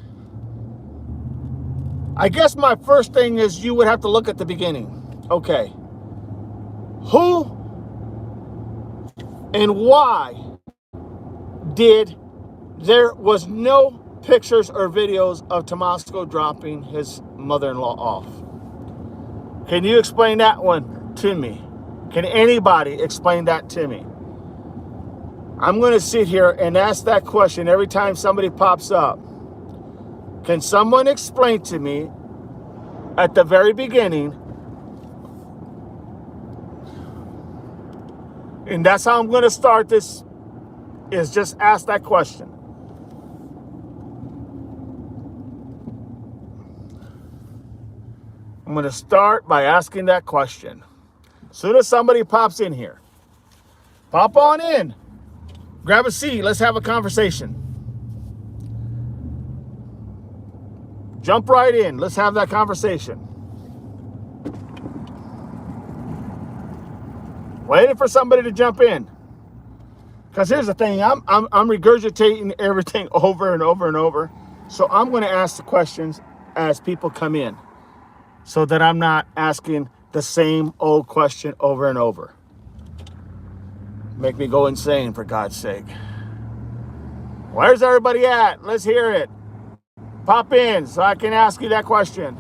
I guess my first thing is you would have to look at the beginning. Okay. Who and why there was no pictures or videos of Tomasco dropping his mother-in-law off? Can you explain that one to me? Can anybody explain that to me? I'm going to sit here and ask that question every time somebody pops up. Can someone explain to me at the very beginning? And that's how I'm going to start this, is just ask that question. I'm going to start by asking that question. As soon as somebody pops in here, pop on in. Grab a seat. Let's have a conversation. Jump right in. Let's have that conversation. Waiting for somebody to jump in. Because here's the thing. I'm regurgitating everything over and over and over. So I'm going to ask the questions as people come in, so that I'm not asking the same old question over and over. Make me go insane, for God's sake. Where's everybody at? Let's hear it. Pop in so I can ask you that question.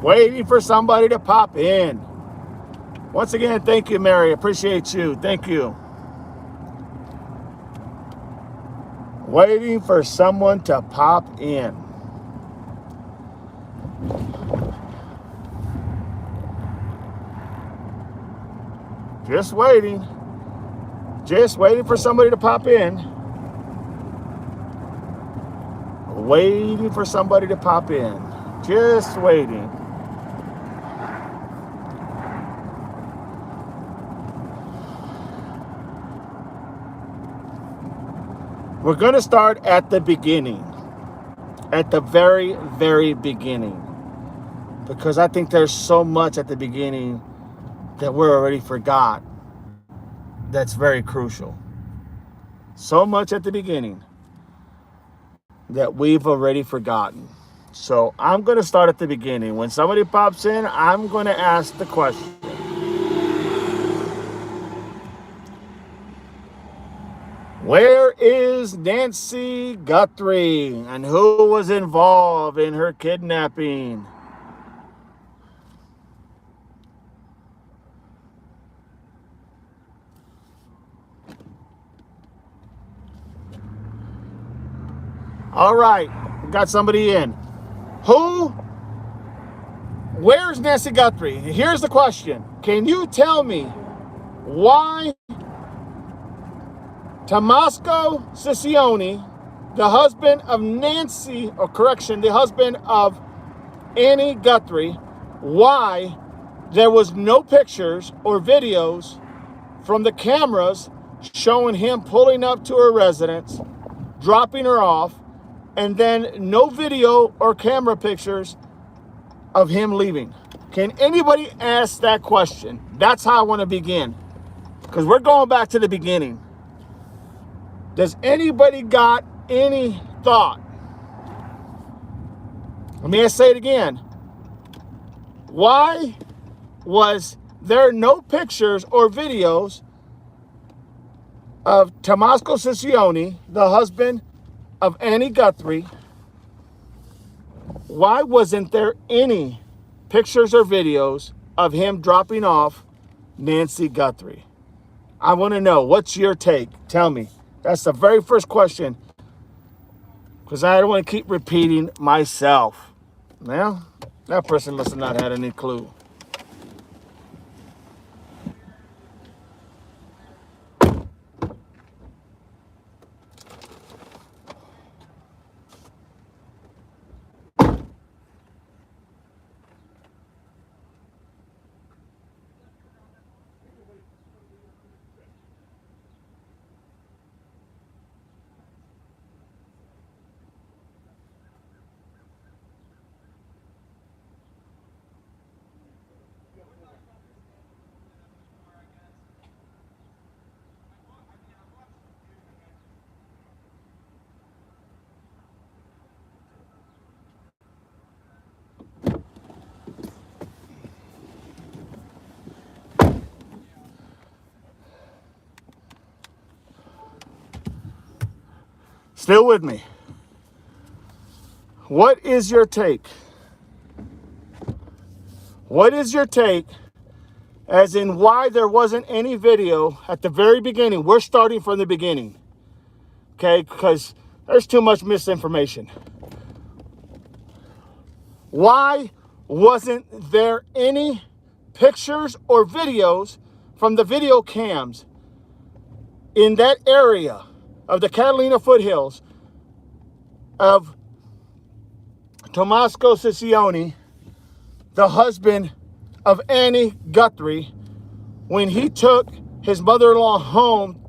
Waiting for somebody to pop in. Once again, thank you, Mary. Appreciate you. Thank you. Waiting for someone to pop in. Just waiting. Just waiting for somebody to pop in. Waiting for somebody to pop in. Just waiting. We're going to start at the beginning. At the very, very beginning. Because I think there's so much at the beginning that we're already forgot. That's very crucial. So much at the beginning that we've already forgotten. So I'm going to start at the beginning. When somebody pops in, I'm going to ask the question. Where is Nancy Guthrie, and who was involved in her kidnapping? All right, got somebody in. Where's Nancy Guthrie? Here's the question. Can you tell me why Tomasco Siccione, the husband of the husband of Annie Guthrie, why there was no pictures or videos from the cameras showing him pulling up to her residence, dropping her off, and then no video or camera pictures of him leaving? Can anybody ask that question? That's how I want to begin, because we're going back to the beginning. Does anybody got any thought? Let me say it again. Why was there no pictures or videos of Tomasco Siccione, the husband of Annie Guthrie? Why wasn't there any pictures or videos of him dropping off Nancy Guthrie? I want to know, what's your take? Tell me. That's the very first question, because I don't want to keep repeating myself. Well, that person must have not had any clue. Still with me? What is your take? What is your take as in why there wasn't any video at the very beginning? We're starting from the beginning, okay? Because there's too much misinformation. Why wasn't there any pictures or videos from the video cams in that area of the Catalina foothills of Tomasco Siccione, the husband of Annie Guthrie, when he took his mother-in-law home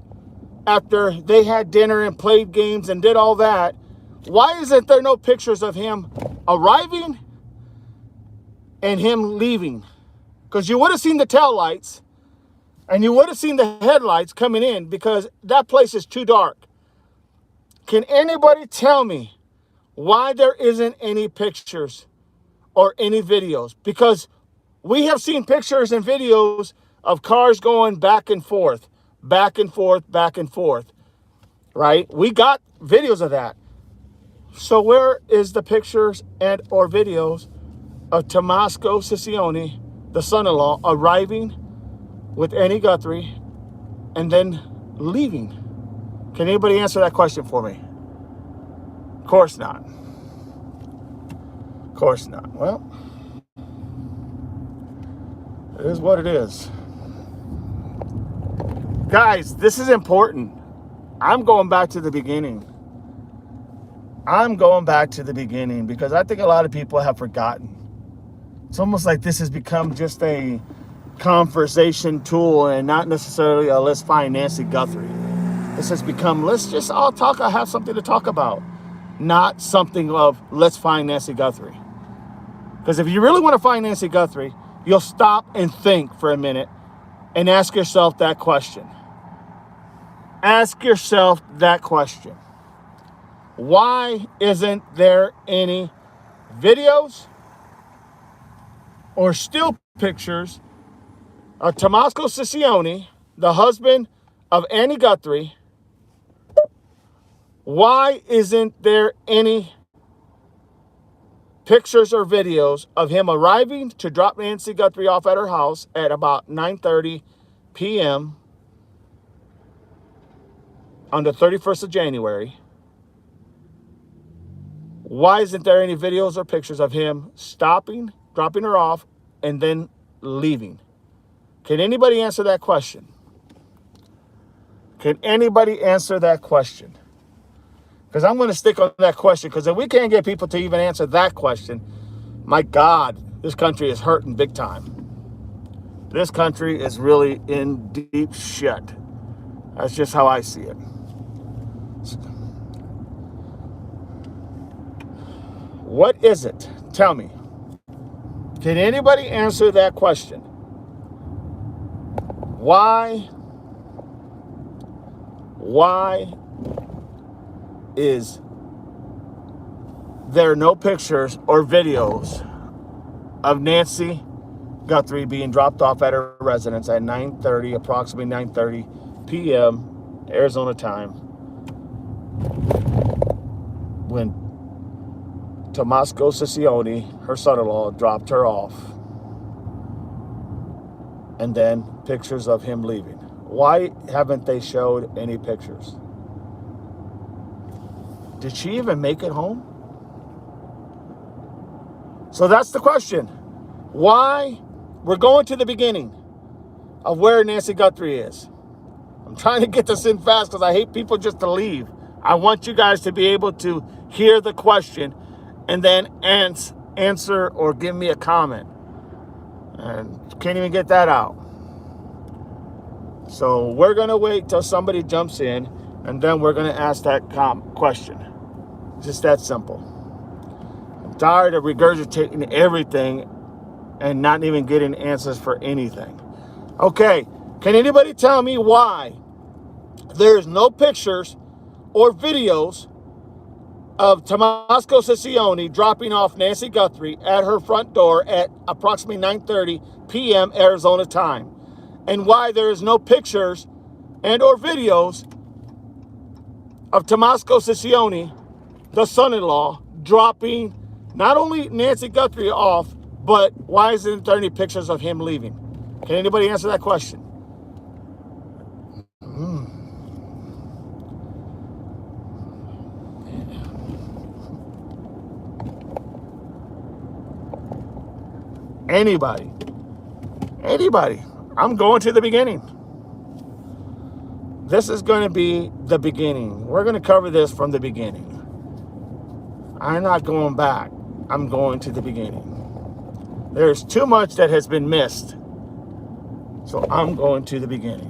after they had dinner and played games and did all that? Why isn't there no pictures of him arriving and him leaving? Because you would have seen the taillights and you would have seen the headlights coming in, because that place is too dark. Can anybody tell me why there isn't any pictures or any videos? Because we have seen pictures and videos of cars going back and forth, back and forth, back and forth, right? We got videos of that. So where is the pictures and or videos of Tomasco Siccione, the son-in-law, arriving with Annie Guthrie and then leaving? Can anybody answer that question for me? Of course not. Of course not. Well, it is what it is. Guys, this is important. I'm going back to the beginning. I'm going back to the beginning because I think a lot of people have forgotten. It's almost like this has become just a conversation tool and not necessarily a let's find Nancy Guthrie. This has become, let's just all talk. I have something to talk about. Not something of let's find Nancy Guthrie. Because if you really want to find Nancy Guthrie, you'll stop and think for a minute and ask yourself that question. Ask yourself that question. Why isn't there any videos or still pictures of Tomasco Siccione, the husband of Annie Guthrie? Why isn't there any pictures or videos of him arriving to drop Nancy Guthrie off at her house at about 9:30 p.m. on the 31st of January? Why isn't there any videos or pictures of him stopping, dropping her off, and then leaving? Can anybody answer that question? Can anybody answer that question? Because I'm going to stick on that question, because if we can't get people to even answer that question, my God, this country is hurting big time. This country is really in deep shit. That's just how I see it. What is it? Tell me. Can anybody answer that question? Why is there no pictures or videos of Nancy Guthrie being dropped off at her residence at 9:30, approximately 9:30 p.m. Arizona time, when Tomasco Ciccione, her son-in-law, dropped her off. And then pictures of him leaving. Why haven't they showed any pictures? Did she even make it home? So that's the question. Why? We're going to the beginning of where Nancy Guthrie is. I'm trying to get this in fast because I hate people just to leave. I want you guys to be able to hear the question and then answer or give me a comment. And can't even get that out. So we're going to wait till somebody jumps in, and then we're going to ask that question. Just that simple. I'm tired of regurgitating everything and not even getting answers for anything. Okay, can anybody tell me why there's no pictures or videos of Tomasco Ciccione dropping off Nancy Guthrie at her front door at approximately 9:30 p.m. Arizona time? And why there is no pictures and or videos of Tomasco Ciccione, the son-in-law, dropping not only Nancy Guthrie off, but why isn't there any pictures of him leaving? Can anybody answer that question? Anybody? I'm going to the beginning. This is going to be the beginning. We're going to cover this from the beginning. I'm not going back. I'm going to the beginning. There's too much that has been missed. So I'm going to the beginning.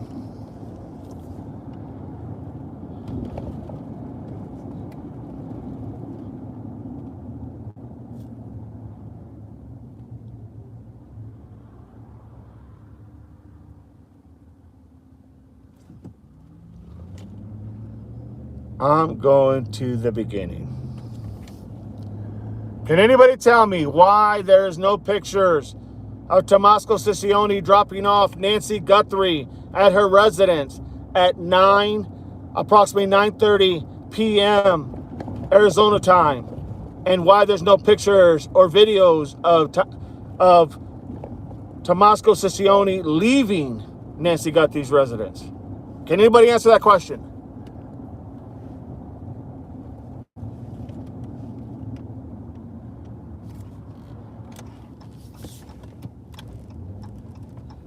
I'm going to the beginning. Can anybody tell me why there's no pictures of Tomasco Ciccione dropping off Nancy Guthrie at her residence at approximately 9:30 p.m. Arizona time? And why there's no pictures or videos of Tomasco Ciccione leaving Nancy Guthrie's residence? Can anybody answer that question?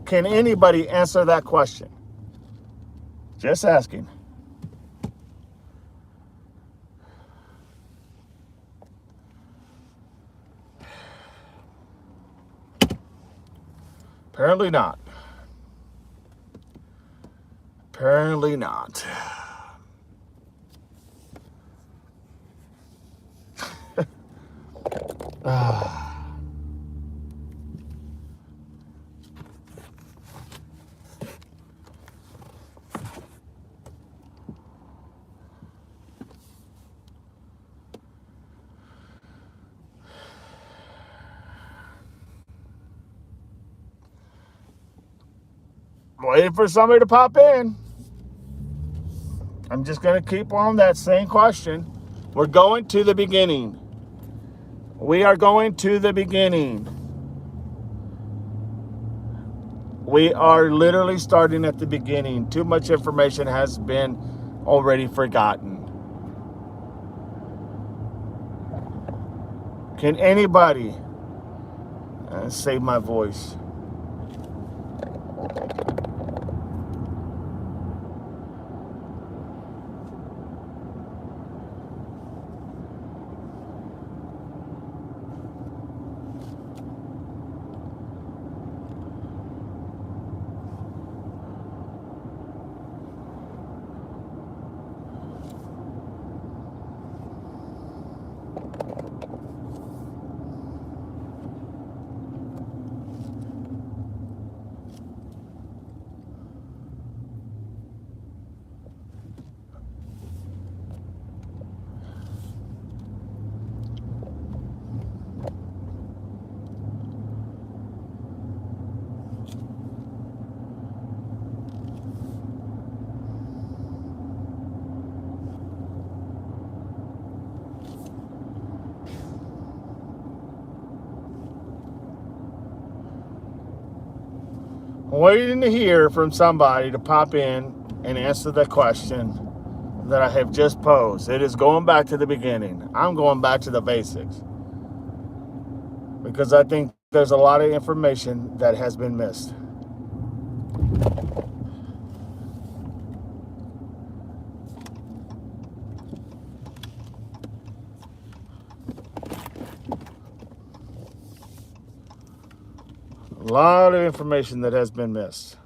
Can anybody answer that question? Just asking. Apparently not. Apparently not. Waiting for somebody to pop in. I'm just going to keep on that same question. We're going to the beginning. We are going to the beginning. We are literally starting at the beginning. Too much information has been already forgotten. Can anybody save my voice? waiting to hear from somebody to pop in and answer the question that I have just posed. It is going back to the beginning. I'm going back to the basics because I think there's a lot of information that has been missed. A lot of information that has been missed.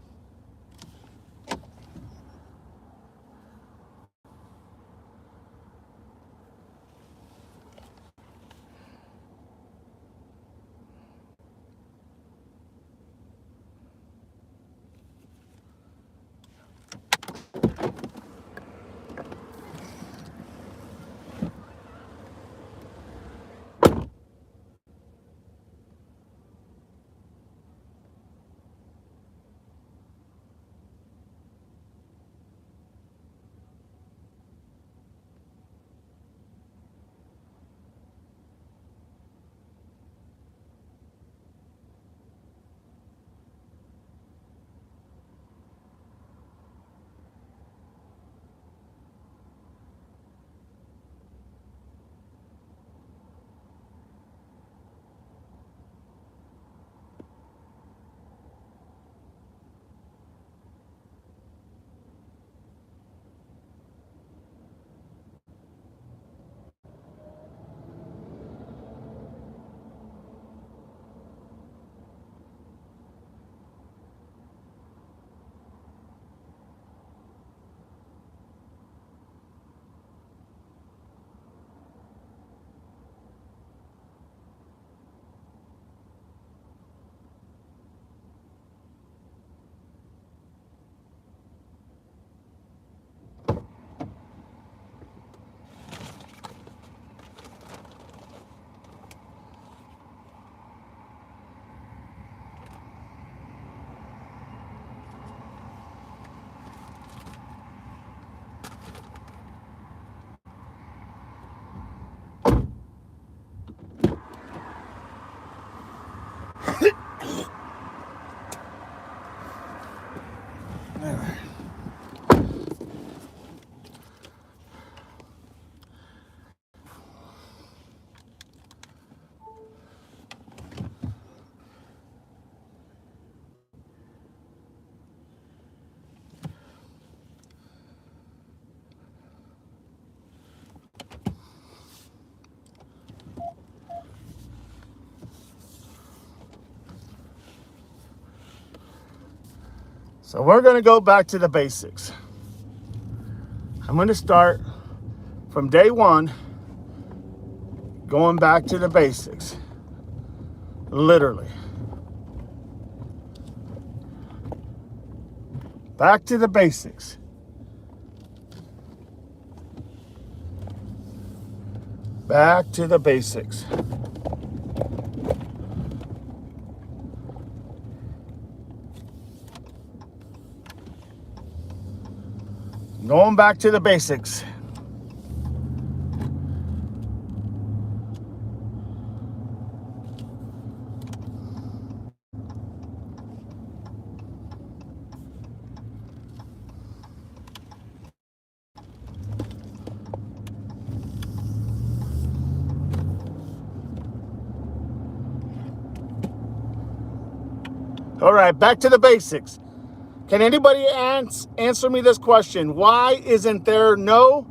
So we're going to go back to the basics. I'm going to start from day one, going back to the basics. Literally. Back to the basics. Back to the basics. Going back to the basics. All right, back to the basics. Can anybody answer me this question? Why isn't there no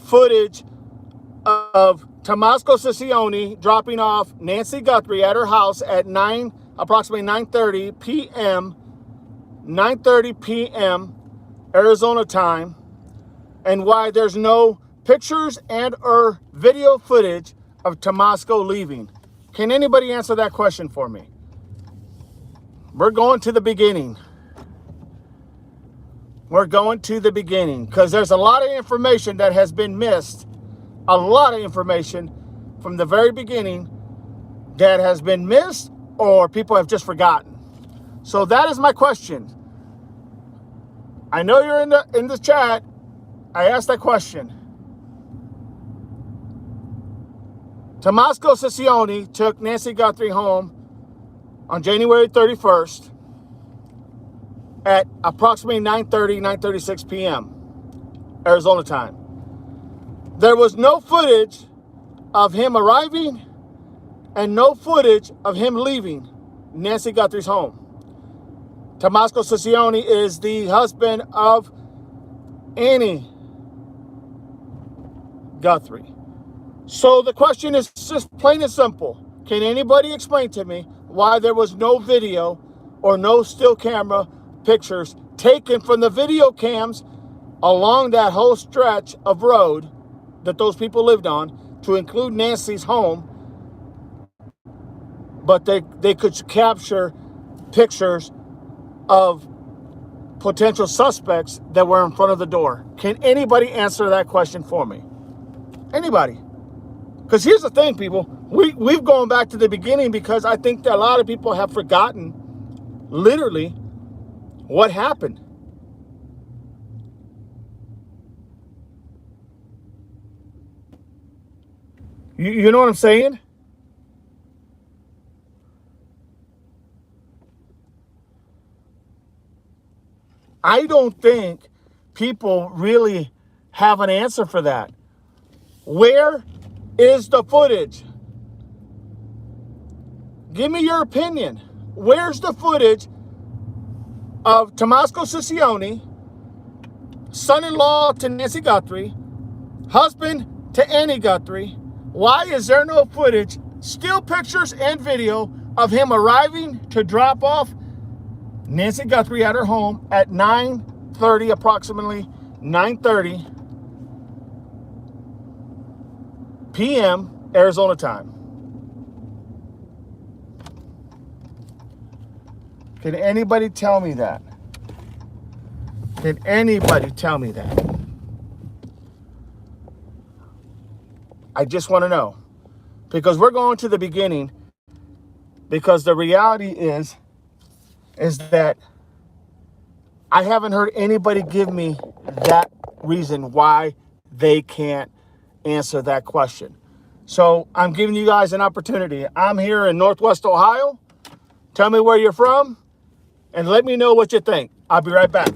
footage of Tomasco Siccione dropping off Nancy Guthrie at her house at approximately 9:30 p.m. Arizona time, and why there's no pictures and or video footage of Tomasco leaving? Can anybody answer that question for me? We're going to the beginning. We're going to the beginning because there's a lot of information that has been missed. A lot of information from the very beginning that has been missed or people have just forgotten. So that is my question. I know you're in the chat. I asked that question. Tomasco Siccione took Nancy Guthrie home on January 31st. at approximately 9:30, 9:36 p.m. Arizona time. There was no footage of him arriving and no footage of him leaving Nancy Guthrie's home. Tomasco Sicilione is the husband of Annie Guthrie. So the question is just plain and simple. Can anybody explain to me why there was no video or no still camera pictures taken from the video cams along that whole stretch of road that those people lived on, to include Nancy's home, but they could capture pictures of potential suspects that were in front of the door? Can anybody answer that question for me? Anybody? Because here's the thing, people. We've gone back to the beginning because I think that a lot of people have forgotten literally what happened. You know what I'm saying? I don't think people really have an answer for that. Where is the footage? Give me your opinion. Where's the footage of Tomasco Sicilione, son-in-law to Nancy Guthrie, husband to Annie Guthrie? Why is there no footage, still pictures and video of him arriving to drop off Nancy Guthrie at her home at 9:30, approximately 9:30 p.m. Arizona time? Can anybody tell me that? Can anybody tell me that? I just want to know. Because we're going to the beginning. Because the reality is that I haven't heard anybody give me that reason why they can't answer that question. So I'm giving you guys an opportunity. I'm here in Northwest Ohio. Tell me where you're from and let me know what you think. I'll be right back.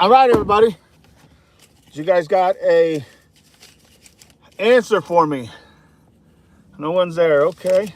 All right, everybody. You guys got a answer for me? No one's there. Okay.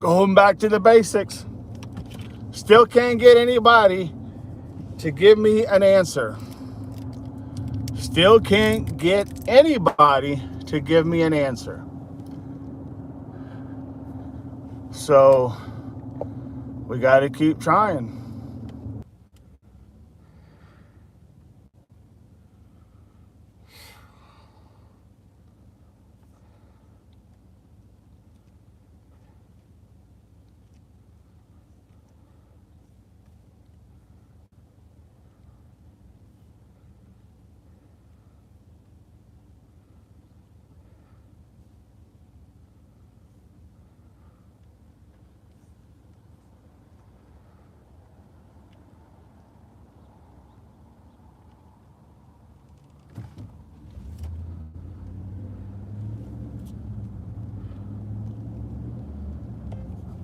Going back to the basics. Still can't get anybody to give me an answer. Still can't get anybody to give me an answer. So we got to keep trying.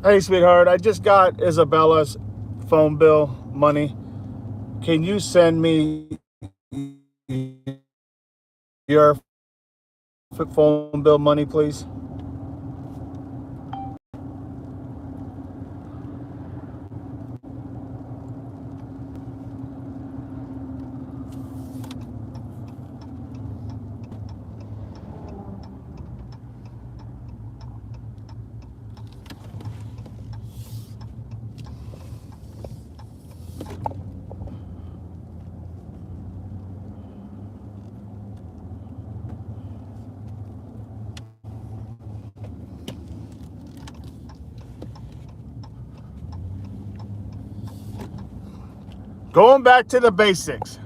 Hey, sweetheart, I just got Isabella's phone bill money. Can you send me your phone bill money, please? Going back to the basics.